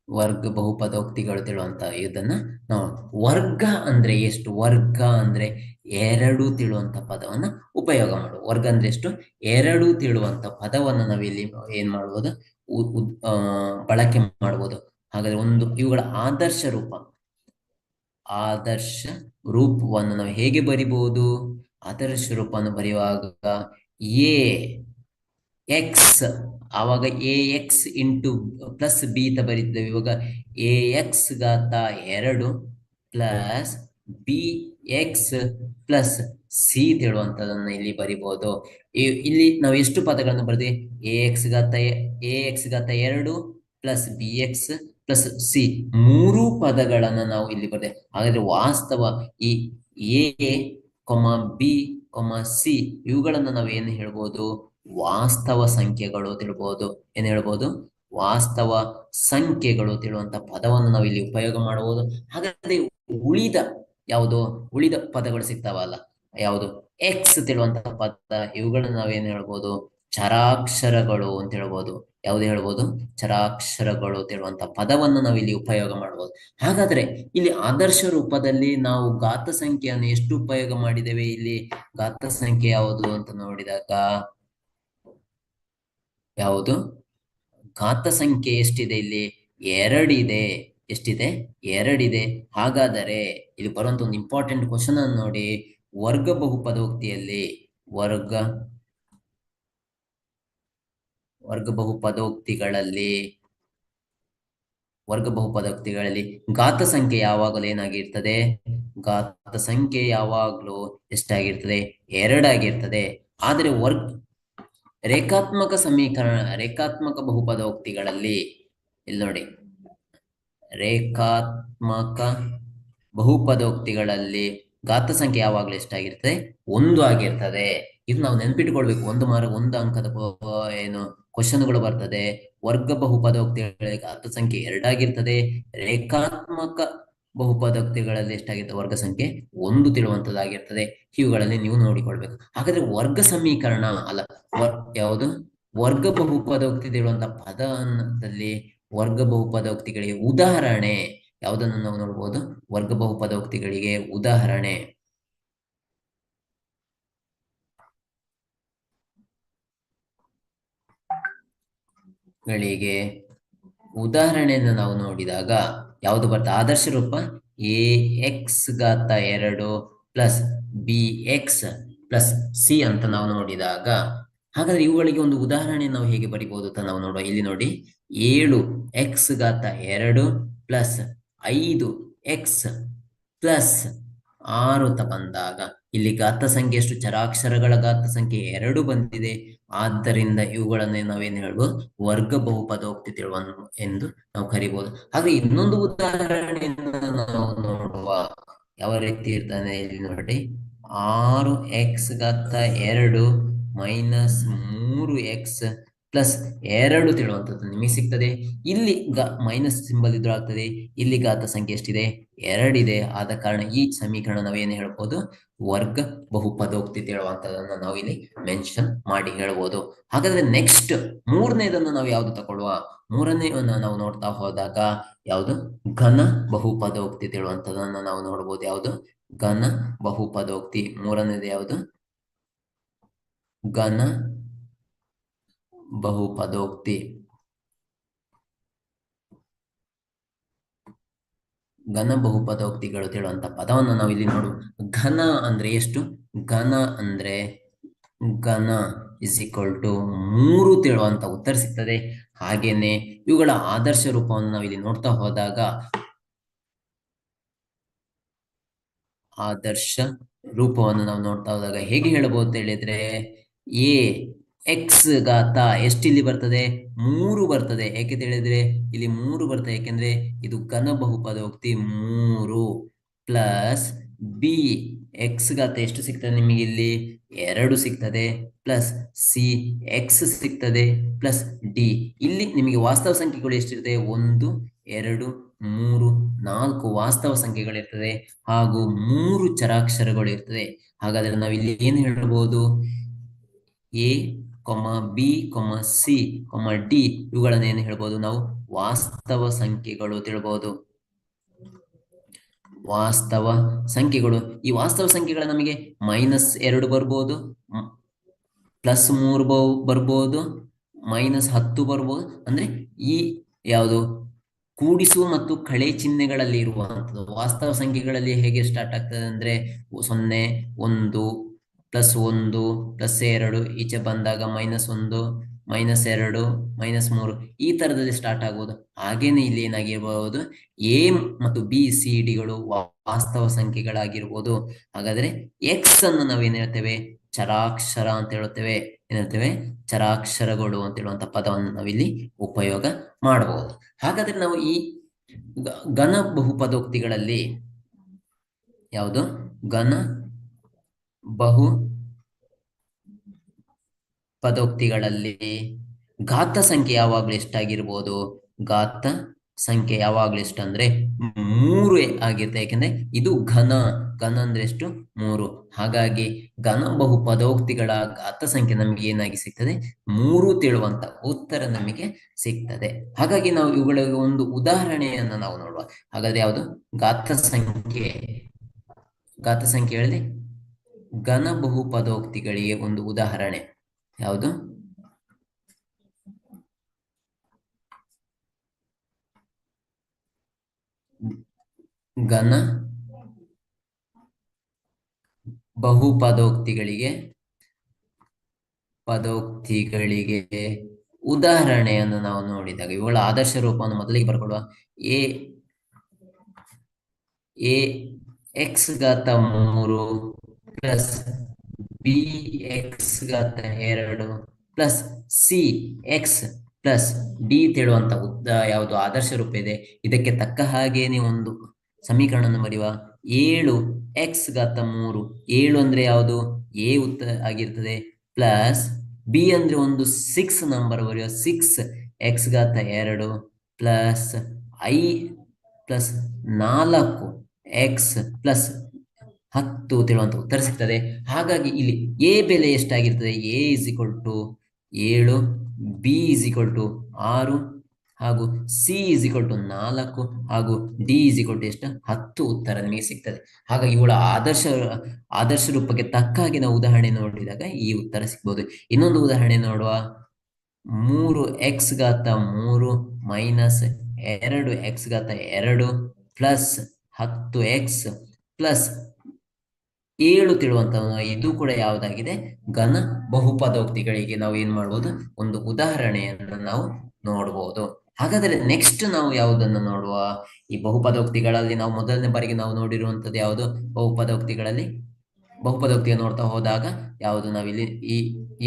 ವರ್ಗ ಬಹುಪದೋಕ್ತಿಗಳು ತಿಳುವಂತ ಇದನ್ನ ನಾವು ವರ್ಗ ಅಂದ್ರೆ ಎಷ್ಟು? ವರ್ಗ ಅಂದ್ರೆ 2 ತಿಳುವಂತ ಪದವನ್ನ ಉಪಯೋಗ ಮಾಡುವ. ವರ್ಗ ಅಂದ್ರೆ ಎಷ್ಟು? 2 ತಿಳುವಂತ ಪದವನ್ನ ನಾವಿಲ್ಲಿ ಏನ್ ಮಾಡ್ಬೋದು? ಬಳಕೆ ಮಾಡ್ಬೋದು. ಹಾಗಾದ್ರೆ ಇವುಗಳ ಆದರ್ಶ ರೂಪವನ್ನು ನಾವು ಹೇಗೆ ಬರಿಬಹುದು? ಆದರ್ಶ ರೂಪವನ್ನು ಬರೆಯುವಾಗ ಎ ಎಕ್ಸ್, ಆವಾಗ A X into plus B ಅಂತ ಬರೀತೇವೆ. ಇವಾಗ ಎ ಎಕ್ಸ್ ಘಾತ 2 plus B X plus C ತಿಳುವಂತದನ್ನ ಇಲ್ಲಿ ಬರಿಬಹುದು. ಇಲ್ಲಿ ನಾವು ಎಷ್ಟು ಪದಗಳನ್ನು ಬರೆದ್ವಿ? ಎ ಎಕ್ಸ್ ಘಾತ 2 plus B X plus C ಮೂರು ಪದಗಳನ್ನ ನಾವು ಇಲ್ಲಿ ಬರ್ತೇವೆ. ಹಾಗಾದ್ರೆ ವಾಸ್ತವ ಈ ಎ ಕೊಮ ಬಿ ಕೊಮ ಸಿ ಇವುಗಳನ್ನ ನಾವು ಏನು ಹೇಳ್ಬೋದು? ವಾಸ್ತವ ಸಂಖ್ಯೆಗಳು ತಿಳ್ಬೋದು. ಏನ್ ಹೇಳ್ಬೋದು? ವಾಸ್ತವ ಸಂಖ್ಯೆಗಳು ತಿಳುವಂತ ಪದವನ್ನು ನಾವು ಇಲ್ಲಿ ಉಪಯೋಗ ಮಾಡಬಹುದು. ಹಾಗಾದ್ರೆ ಉಳಿದ ಯಾವುದು ಉಳಿದ ಪದಗಳು ಸಿಗ್ತಾವಲ್ಲ, ಯಾವುದು ಎಕ್ಸ್ ತಿಳುವಂತಹ ಪದ, ಇವುಗಳನ್ನ ನಾವೇನ್ ಹೇಳ್ಬೋದು? ಚರಾಕ್ಷರಗಳು ಅಂತ ಹೇಳ್ಬೋದು. ಯಾವ್ದು ಹೇಳ್ಬೋದು? ಚರಾಕ್ಷರಗಳು ತಿಳುವಂತ ಪದವನ್ನು ನಾವು ಇಲ್ಲಿ ಉಪಯೋಗ ಮಾಡಬಹುದು. ಹಾಗಾದ್ರೆ ಇಲ್ಲಿ ಆದರ್ಶ ರೂಪದಲ್ಲಿ ನಾವು ಘಾತ ಸಂಖ್ಯೆಯನ್ನು ಎಷ್ಟು ಉಪಯೋಗ ಮಾಡಿದ್ದೇವೆ? ಇಲ್ಲಿ ಘಾತ ಸಂಖ್ಯೆ ಯಾವುದು ಅಂತ ನೋಡಿದಾಗ ಯಾವುದು ಘಾತ ಸಂಖ್ಯೆ ಎಷ್ಟಿದೆ? ಇಲ್ಲಿ ಎರಡಿದೆ. ಎಷ್ಟಿದೆ? ಎರಡಿದೆ. ಹಾಗಾದರೆ ಇಲ್ಲಿ ಬರುವಂತ ಒಂದು ಇಂಪಾರ್ಟೆಂಟ್ ಕ್ವಶನ್ ಅನ್ನು ನೋಡಿ. ವರ್ಗ ಬಹುಪದೋಕ್ತಿಯಲ್ಲಿ ವರ್ಗ ಬಹುಪದೋಕ್ತಿಗಳಲ್ಲಿ ಘಾತ ಸಂಖ್ಯೆ ಯಾವಾಗಲೂ ಏನಾಗಿರ್ತದೆ? ಘಾತ ಸಂಖ್ಯೆ ಯಾವಾಗ್ಲೂ ಎಷ್ಟಾಗಿರ್ತದೆ? ಎರಡಾಗಿರ್ತದೆ. ಆದರೆ ರೇಖಾತ್ಮಕ ಬಹುಪದೋಕ್ತಿಗಳಲ್ಲಿ ಇಲ್ಲಿ ನೋಡಿ, ರೇಖಾತ್ಮಕ ಬಹುಪದೋಕ್ತಿಗಳಲ್ಲಿ ಘಾತ ಸಂಖ್ಯೆ ಯಾವಾಗಲೂ ಎಷ್ಟಾಗಿರ್ತದೆ? ಒಂದು ಆಗಿರ್ತದೆ. ಇದು ನಾವು ನೆನ್ಪಿಟ್ಕೊಳ್ಬೇಕು. ಒಂದು ಅಂಕದ ಏನು ಕ್ವಶನ್ಗಳು ಬರ್ತದೆ. ವರ್ಗ ಬಹುಪದೋಕ್ತಿಗಳಲ್ಲಿ ಘಾತ ಸಂಖ್ಯೆ ಎರಡಾಗಿರ್ತದೆ. ರೇಖಾತ್ಮಕ ಬಹುಪದೋಕ್ತಿಗಳಲ್ಲಿ ಎಷ್ಟಾಗಿರ್ತದೆ? ವರ್ಗ ಸಂಖ್ಯೆ ಒಂದು ತಿಳುವಂತದ್ದಾಗಿರ್ತದೆ. ಇವುಗಳಲ್ಲಿ ನೀವು ನೋಡಿಕೊಳ್ಬೇಕು. ಹಾಗಾದ್ರೆ ವರ್ಗ ಸಮೀಕರಣ ಅಲ್ಲ, ಯಾವುದು ವರ್ಗ ಬಹುಪದೋಕ್ತಿ ತಿಳುವಂತ ಪದದಲ್ಲಿ ವರ್ಗ ಬಹುಪದೋಕ್ತಿಗಳಿಗೆ ಉದಾಹರಣೆ ಯಾವುದನ್ನು ನಾವು ನೋಡ್ಬೋದು? ವರ್ಗ ಬಹುಪದೋಕ್ತಿಗಳಿಗೆ ಉದಾಹರಣೆ ಉದಾಹರಣೆಯನ್ನು ನಾವು ನೋಡಿದಾಗ ಯಾವುದು ಬರ್ತದೆ? ಆದರ್ಶ ರೂಪ ಎ ಎಕ್ಸ್ ಘಾತ 2 plus B X plus C ಅಂತ ನಾವು ನೋಡಿದಾಗ, ಹಾಗಾದ್ರೆ ಇವುಗಳಿಗೆ ಒಂದು ಉದಾಹರಣೆ ನಾವು ಹೇಗೆ ಬರಿಬಹುದು ಅಂತ ನಾವು ನೋಡುವ. ಇಲ್ಲಿ ನೋಡಿ, 7 ಎಕ್ಸ್ ಘಾತ 2 ಪ್ಲಸ್ 5 ಎಕ್ಸ್ ಪ್ಲಸ್ 6 ಅಂತ ಬಂದಾಗ ಇಲ್ಲಿ ಘಾತ ಸಂಖ್ಯೆ ಎಷ್ಟು? ಚರಾಕ್ಷರಗಳ ಘಾತ ಸಂಖ್ಯೆ 2 ಬಂದಿದೆ. ಆದ್ದರಿಂದ ಇವುಗಳನ್ನೇ ನಾವೇನು ಹೇಳ್ಬೋದು? ವರ್ಗ ಬಹುಪದೋಕ್ತಿ ಎಂದು ನಾವು ಕರಿಬಹುದು. ಹಾಗೆ ಇನ್ನೊಂದು ಉದಾಹರಣೆಯನ್ನು ನಾವು ನೋಡುವ. ಯಾವ ರೀತಿ ಇರ್ತಾನೆ ಇಲ್ಲಿ ನೋಡಿ, 6 ಎಕ್ಸ್ ಘಾತ 2 ಮೈನಸ್ 3 ಎಕ್ಸ್ ಪ್ಲಸ್ 2 ತಿಳುವಂಥದ್ದು ನಿಮಗೆ ಸಿಗ್ತದೆ. ಇಲ್ಲಿ ಮೈನಸ್ ಸಿಂಬಲ್ ಇದ್ರೂ ಆಗ್ತದೆ. ಇಲ್ಲಿ ಘಾತ ಸಂಖ್ಯೆ ಎಷ್ಟಿದೆ? 2 ಇದೆ. ಆದ ಕಾರಣ ಈ ಸಮೀಕರಣ ನಾವೇನು ಹೇಳ್ಬೋದು? ವರ್ಗ ಬಹುಪದೋಕ್ತಿ ತಿಳುವಂತದನ್ನ ನಾವು ಇಲ್ಲಿ ಮೆನ್ಷನ್ ಮಾಡಿ ಹೇಳ್ಬೋದು. ಹಾಗಾದ್ರೆ ನೆಕ್ಸ್ಟ್ ಮೂರನೇದನ್ನು ನಾವು ಯಾವ್ದು ತಗೊಳ್ಳುವ? ಮೂರನೇದನ್ನ ನಾವು ನೋಡ್ತಾ ಹೋದಾಗ ಯಾವುದು? ಘನ ಬಹುಪದೋಕ್ತಿ ತಿಳುವಂತದನ್ನ ನಾವು ನೋಡ್ಬೋದು. ಯಾವುದು? ಘನ ಬಹುಪದೋಕ್ತಿ. ಮೂರನೇದು ಯಾವುದು? ಘನ ಬಹುಪದೋಕ್ತಿ. ಘನ ಬಹುಪದೋಕ್ತಿಗಳು ತಿಳುವಂತ ಪದವನ್ನು ನಾವು ಇಲ್ಲಿ ನೋಡು. ಘನ ಅಂದ್ರೆ ಎಷ್ಟು? ಘನ ಅಂದ್ರೆ ಘನ ಇಸ್ ಈಕ್ವಲ್ ಟು 3 ತಿಳುವಂತ ಉತ್ತರ ಸಿಗ್ತದೆ. ಹಾಗೇನೆ ಇವುಗಳ ಆದರ್ಶ ರೂಪವನ್ನು ನಾವು ಇಲ್ಲಿ ನೋಡ್ತಾ ಹೋದಾಗ ಹೇಗೆ ಹೇಳಬಹುದು ಅಂತ ಹೇಳಿದ್ರೆ, ಎ ಎಕ್ಸ್ ಘಾತ ಎಷ್ಟಿಲ್ಲಿ ಬರ್ತದೆ? 3 ಬರ್ತದೆ. ಯಾಕೆ ಹೇಳಿದ್ರೆ ಇಲ್ಲಿ 3 ಬರ್ತದೆ, ಯಾಕೆಂದ್ರೆ ಇದು ಘನ ಬಹುಪದೋಕ್ತಿ. 3 ಪ್ಲಸ್ ಬಿ ಎಕ್ಸ್ ಘಾತ ಎಷ್ಟು ಸಿಗ್ತದೆ ನಿಮಗೆ? ಇಲ್ಲಿ 2 ಸಿಗ್ತದೆ. ಪ್ಲಸ್ ಸಿ ಎಕ್ಸ್ ಸಿಗ್ತದೆ. Plus D. ಇಲ್ಲಿ ನಿಮಗೆ ವಾಸ್ತವ ಸಂಖ್ಯೆಗಳು ಎಷ್ಟಿರ್ತದೆ? 1 2 3 4 ವಾಸ್ತವ ಸಂಖ್ಯೆಗಳಿರ್ತದೆ ಹಾಗೂ 3 ಚರಾಕ್ಷರಗಳು ಇರ್ತದೆ. ಹಾಗಾದ್ರೆ ನಾವು ಇಲ್ಲಿ ಏನು ಹೇಳ್ಬೋದು? ಎ ಬಿ ಸಿ ಡಿ ಇವುಗಳನ್ನ ಏನು ಹೇಳ್ಬೋದು ನಾವು? ವಾಸ್ತವ ಸಂಖ್ಯೆಗಳು ತಿಳ್ಬಹುದು. ವಾಸ್ತವ ಸಂಖ್ಯೆಗಳು. ಈ ವಾಸ್ತವ ಸಂಖ್ಯೆಗಳ ನಮಗೆ -2 ಬರ್ಬೋದು, +3 ಬರ್ಬೋದು, -10 ಬರ್ಬೋದು. ಅಂದ್ರೆ ಈ ಯಾವುದು ಕೂಡಿಸುವ ಮತ್ತು ಕಳೆ ಚಿಹ್ನೆಗಳಲ್ಲಿ ಇರುವಂಥದ್ದು. ವಾಸ್ತವ ಸಂಖ್ಯೆಗಳಲ್ಲಿ ಹೇಗೆ ಸ್ಟಾರ್ಟ್ ಆಗ್ತದೆ ಅಂದ್ರೆ 0 1 +1 +2 ಈಚೆ ಬಂದಾಗ -1 -2 -3 ಈ ತರದಲ್ಲಿ ಸ್ಟಾರ್ಟ್ ಆಗ್ಬೋದು. ಹಾಗೇನೆ ಇಲ್ಲಿ ಏನಾಗಿರ್ಬಹುದು? ಎ ಮತ್ತು ಬಿ ಸಿ ಡಿಗಳು ವಾಸ್ತವ ಸಂಖ್ಯೆಗಳಾಗಿರ್ಬೋದು. ಹಾಗಾದ್ರೆ ಎಕ್ಸ್ ಅನ್ನು ನಾವೇನ್ ಹೇಳ್ತೇವೆ? ಚರಾಕ್ಷರ ಅಂತ ಹೇಳ್ತೇವೆ. ಏನ್ ಹೇಳ್ತೇವೆ? ಚರಾಕ್ಷರಗಳು ಅಂತ ಹೇಳುವಂತ ಪದವನ್ನು ನಾವಿಲ್ಲಿ ಉಪಯೋಗ ಮಾಡಬಹುದು. ಹಾಗಾದ್ರೆ ನಾವು ಈ ಘನ ಬಹುಪದೋಕ್ತಿಗಳಲ್ಲಿ ಯಾವುದು? ಘನ ಬಹು ಪದೋಕ್ತಿಗಳಲ್ಲಿ ಘಾತ ಸಂಖ್ಯೆ ಯಾವಾಗಲೂ ಎಷ್ಟಾಗಿರ್ಬೋದು? ಘಾತ ಸಂಖ್ಯೆ ಯಾವಾಗಲೂ ಎಷ್ಟು ಅಂದ್ರೆ 3 ಆಗಿರುತ್ತೆ. ಯಾಕೆಂದ್ರೆ ಇದು ಘನ. ಘನ ಅಂದ್ರೆ ಎಷ್ಟು? 3. ಹಾಗಾಗಿ ಘನ ಬಹುಪದೋಕ್ತಿಗಳ ಘಾತ ಸಂಖ್ಯೆ ನಮಗೆ ಏನಾಗಿ ಸಿಗ್ತದೆ? 3 ತಿಳುವಂತ ಉತ್ತರ ನಮಗೆ ಸಿಗ್ತದೆ. ಹಾಗಾಗಿ ನಾವು ಇವುಗಳಿಗೆ ಒಂದು ಉದಾಹರಣೆಯನ್ನ ನಾವು ನೋಡುವ. ಹಾಗಾದ್ರೆ ಯಾವುದು? ಘಾತ ಸಂಖ್ಯೆ ಹೇಳಿದೆ ಘನ ಬಹುಪದೋಕ್ತಿಗಳಿಗೆ ಒಂದು ಉದಾಹರಣೆ ಯಾವುದು? ಘನ ಬಹುಪದೋಕ್ತಿಗಳಿಗೆ ಉದಾಹರಣೆಯನ್ನು ನಾವು ನೋಡಿದಾಗ ಇವುಗಳ ಆದರ್ಶ ರೂಪವನ್ನು ಮೊದಲಿಗೆ ಬರ್ಕೊಳ್ಳುವ. ಎ ಎಕ್ಸ್ ಘಾತ 3 ಪ್ಲಸ್ ಬಿ ಎಕ್ಸ್ ಘಾತ 2 plus C X plus D ತಿಳುವಂತ ಯಾವುದು ಆದರ್ಶ ರೂಪ ಇದೆ. ಇದಕ್ಕೆ ತಕ್ಕ ಹಾಗೆ ನೀವು ಒಂದು ಸಮೀಕರಣವನ್ನು ಬರೆಯುವ. 7 ಎಕ್ಸ್ ಘಾತ 3, 7 ಅಂದ್ರೆ ಯಾವುದು? ಎ ಉತ್ತರ ಆಗಿರ್ತದೆ. ಪ್ಲಸ್ ಬಿ ಅಂದ್ರೆ ಒಂದು 6 ನಂಬರ್ ಬರೆಯುವ. 6 ಎಕ್ಸ್ ಘಾತ 2 ಪ್ಲಸ್ ಐ ಪ್ಲಸ್ 4 ಎಕ್ಸ್ ಪ್ಲಸ್ 10 ತಿಳುವಂತ ಉತ್ತರ ಸಿಗ್ತದೆ. ಹಾಗಾಗಿ ಇಲ್ಲಿ ಎ ಬೆಲೆ ಎಷ್ಟಾಗಿರ್ತದೆ? A is equal to 7, B is equal to 6 ಹಾಗೂ ಸಿ ಇಸ್ ಈಕ್ವಲ್ ಟು 4 ಹಾಗೂ ಡಿ ಇಸ್ ಈಕ್ವಲ್ ಟು ಎಷ್ಟು? 10 ಉತ್ತರ ನಿಮಗೆ ಸಿಗ್ತದೆ. ಹಾಗಾಗಿ ಇವುಗಳ ಆದರ್ಶ ರೂಪಕ್ಕೆ ತಕ್ಕ ಹಾಗೆ ನಾವು ಉದಾಹರಣೆ ನೋಡಿದಾಗ ಈ ಉತ್ತರ ಸಿಗ್ಬೋದು. ಇನ್ನೊಂದು ಉದಾಹರಣೆ ನೋಡುವ. 3 ಎಕ್ಸ್ ಘಾತ 3 ಮೈನಸ್ 2 ಎಕ್ಸ್ ಘಾತ 2 ಪ್ಲಸ್ 10 ಎಕ್ಸ್ ಪ್ಲಸ್ 7 ತಿಳುವಂತ ಇದು ಕೂಡ ಯಾವುದಾಗಿದೆ? ಘನ ಬಹುಪದೋಕ್ತಿಗಳಿಗೆ ನಾವು ಏನ್ ಮಾಡ್ಬೋದು? ಒಂದು ಉದಾಹರಣೆಯನ್ನು ನಾವು ನೋಡ್ಬೋದು. ಹಾಗಾದ್ರೆ ನೆಕ್ಸ್ಟ್ ನಾವು ಯಾವುದನ್ನು ನೋಡುವ? ಈ ಬಹುಪದೋಕ್ತಿಗಳಲ್ಲಿ ನಾವು ಮೊದಲನೇ ಬಾರಿಗೆ ನಾವು ನೋಡಿರುವಂತದ್ದು ಯಾವುದು? ಬಹುಪದೋಕ್ತಿಯನ್ನು ನೋಡ್ತಾ ಹೋದಾಗ ಯಾವುದು ನಾವಿಲ್ಲಿ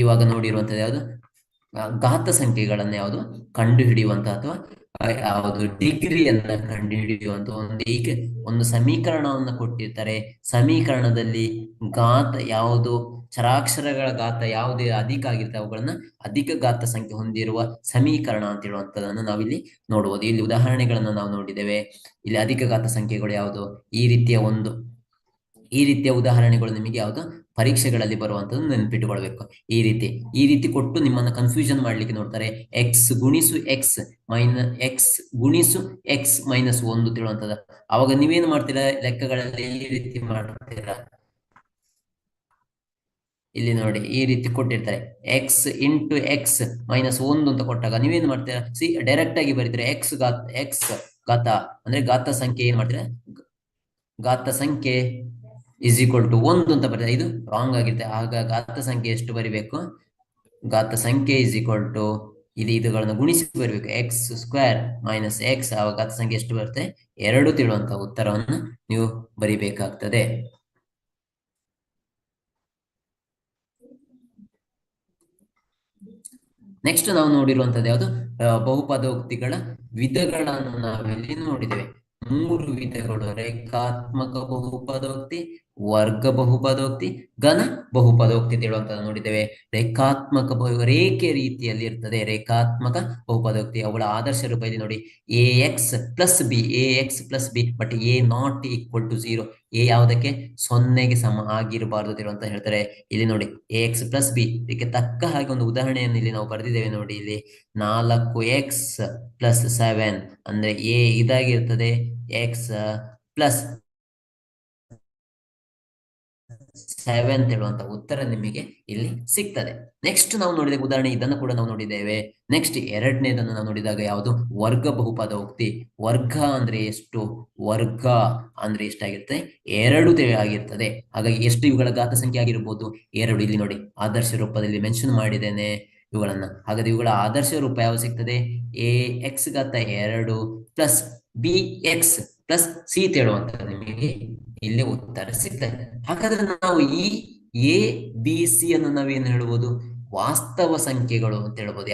ಇವಾಗ ನೋಡಿರುವಂತದ್ದು ಯಾವುದು? ಘಾತ ಸಂಖ್ಯೆಗಳನ್ನ ಯಾವುದು ಕಂಡು ಹಿಡಿಯುವಂತ ಅಥವಾ ಯಾವುದು ಡಿಗ್ರಿಯನ್ನ ಕಂಡು ಹಿಡಿಯುವಂತ ಒಂದು ಸಮೀಕರಣವನ್ನು ಕೊಟ್ಟಿರ್ತಾರೆ. ಸಮೀಕರಣದಲ್ಲಿ ಘಾತ ಯಾವುದು ಚರಾಕ್ಷರಗಳ ಘಾತ ಯಾವುದೇ ಅಧಿಕ ಆಗಿರ್ತವೆ ಅವುಗಳನ್ನ ಅಧಿಕ ಘಾತ ಸಂಖ್ಯೆ ಹೊಂದಿರುವ ಸಮೀಕರಣ ಅಂತ ಹೇಳುವಂತದನ್ನು ನಾವಿಲ್ಲಿ ನೋಡಬಹುದು. ಇಲ್ಲಿ ಉದಾಹರಣೆಗಳನ್ನ ನಾವು ನೋಡಿದ್ದೇವೆ. ಇಲ್ಲಿ ಅಧಿಕ ಘಾತ ಸಂಖ್ಯೆಗಳು ಯಾವುದು? ಈ ರೀತಿಯ ಉದಾಹರಣೆಗಳು ನಿಮಗೆ ಯಾವುದು ಪರೀಕ್ಷೆಗಳಲ್ಲಿ ಬರುವಂತದ್ದು ನೆನಪಿಟ್ಟುಕೊಳ್ಬೇಕು. ಈ ರೀತಿ ಕೊಟ್ಟು ನಿಮ್ಮನ್ನ ಕನ್ಫ್ಯೂಷನ್ ಮಾಡ್ಲಿಕ್ಕೆ ನೋಡ್ತಾರೆ. ಎಕ್ಸ್ ಗುಣಿಸು ಎಕ್ಸ್ ಮೈನಸ್ 1 ತಿಳುವಂತದ. ಅವಾಗ ನೀವೇನು ಮಾಡ್ತೀರಾ? ಲೆಕ್ಕಗಳಲ್ಲಿ ಈ ರೀತಿ ಮಾಡ್ತೀರಾ. ಇಲ್ಲಿ ನೋಡಿ, ಈ ರೀತಿ ಕೊಟ್ಟಿರ್ತಾರೆ. ಎಕ್ಸ್ ಇಂಟು ಎಕ್ಸ್ ಮೈನಸ್ 1 ಅಂತ ಕೊಟ್ಟಾಗ ನೀವೇನು ಮಾಡ್ತೀರಾ? ಡೈರೆಕ್ಟ್ ಆಗಿ ಬರೀತೀರಾ. ಎಕ್ಸ್ ಘಾತ ಅಂದ್ರೆ ಘಾತ ಸಂಖ್ಯೆ ಏನ್ ಮಾಡ್ತೀರಾ? ಘಾತ ಸಂಖ್ಯೆ ಇಸ್ ಈಕ್ವಲ್ ಟು 1 ಅಂತ ಬರೀತಾರೆ. ಇದು ರಾಂಗ್ ಆಗಿರುತ್ತೆ. ಆಗ ಘಾತ ಸಂಖ್ಯೆ ಎಷ್ಟು ಬರಿಬೇಕು? ಘಾತ ಸಂಖ್ಯೆ ಇಸ್ ಈಕ್ವಲ್ ಟು ಇದುಗಳನ್ನು ಗುಣಿಸಿ ಬರಬೇಕು. X square minus X. ಆವಾಗ ಘಾತ ಸಂಖ್ಯೆ ಎಷ್ಟು ಬರುತ್ತೆ? 2 ತಿಳುವಂತ ಉತ್ತರವನ್ನು ನೀವು ಬರಿಬೇಕಾಗ್ತದೆ. ನೆಕ್ಸ್ಟ್ ನಾವು ನೋಡಿರುವಂತದ್ದು ಯಾವುದು? ಬಹುಪದೋಕ್ತಿಗಳ ವಿಧಗಳನ್ನು ನಾವಿಲ್ಲಿ ನೋಡಿದ್ದೇವೆ. 3 ವಿಧಗಳು: ರೇಖಾತ್ಮಕ ಬಹುಪದೋಕ್ತಿ, ವರ್ಗ ಬಹುಪದೋಕ್ತಿ, ಘನ ಬಹುಪದೋಕ್ತಿ ಹೇಳುವಂತದ್ದು ನೋಡಿದ್ದೇವೆ. ರೇಖೆ ರೀತಿಯಲ್ಲಿ ಇರ್ತದೆ ರೇಖಾತ್ಮಕ ಬಹುಪದೋಕ್ತಿ. ಅವುಗಳ ಆದರ್ಶ ರೂಪ ಇಲ್ಲಿ ನೋಡಿ. A x plus b but a not equal to 0. A ಯಾವುದಕ್ಕೆ? 0ಗೆ ಸಮ ಆಗಿರಬಾರದು ಅಂತ ಹೇಳ್ತಾರೆ. ಇಲ್ಲಿ ನೋಡಿ, ಎ ಎಕ್ಸ್ ಪ್ಲಸ್ ಬಿ. ಇದಕ್ಕೆ ತಕ್ಕ ಹಾಗೆ ಒಂದು ಉದಾಹರಣೆಯನ್ನು ಇಲ್ಲಿ ನಾವು ಬರೆದಿದ್ದೇವೆ ನೋಡಿ. ಇಲ್ಲಿ 4x ಪ್ಲಸ್ 7 ಅಂದ್ರೆ ಎ ಇದಾಗಿರ್ತದೆ. ಎಕ್ಸ್ ಪ್ಲಸ್ 7 ಹೇಳುವಂತ ಉತ್ತರ ನಿಮಗೆ ಇಲ್ಲಿ ಸಿಗ್ತದೆ. ನೆಕ್ಸ್ಟ್ ನಾವು ನೋಡಿದ ಉದಾಹರಣೆ ಇದನ್ನು ಕೂಡ ನಾವು ನೋಡಿದ್ದೇವೆ. ನೆಕ್ಸ್ಟ್ ಎರಡನೇದನ್ನು ನಾವು ನೋಡಿದಾಗ ಯಾವುದು? ವರ್ಗ ಬಹುಪದೋಕ್ತಿ. ವರ್ಗ ಅಂದ್ರೆ ಎಷ್ಟು? ವರ್ಗ ಅಂದ್ರೆ ಎಷ್ಟಾಗಿರುತ್ತೆ? 2 ಆಗಿರ್ತದೆ. ಹಾಗಾಗಿ ಎಷ್ಟು ಇವುಗಳ ಘಾತ ಸಂಖ್ಯೆ ಆಗಿರ್ಬೋದು? 2. ಇಲ್ಲಿ ನೋಡಿ, ಆದರ್ಶ ರೂಪದಲ್ಲಿ ಮೆನ್ಷನ್ ಮಾಡಿದ್ದೇನೆ ಇವುಗಳನ್ನ. ಹಾಗಾದ್ರೆ ಇವುಗಳ ಆದರ್ಶ ರೂಪ ಯಾವ ಸಿಗ್ತದೆ? ಎ ಎಕ್ಸ್ ಘಾತ 2 plus B X plus C ಹೇಳುವಂತ ನಿಮಗೆ ಇಲ್ಲಿ ಉತ್ತರ ಸಿಗ್ತದೆ. ಹಾಗಾದ್ರೆ ನಾವು ಈ ಎ ಬಿ ಸಿ ಅನ್ನು ನಾವೇನು ಹೇಳ್ಬೋದು? ವಾಸ್ತವ ಸಂಖ್ಯೆಗಳು ಅಂತ ಹೇಳ್ಬೋದು.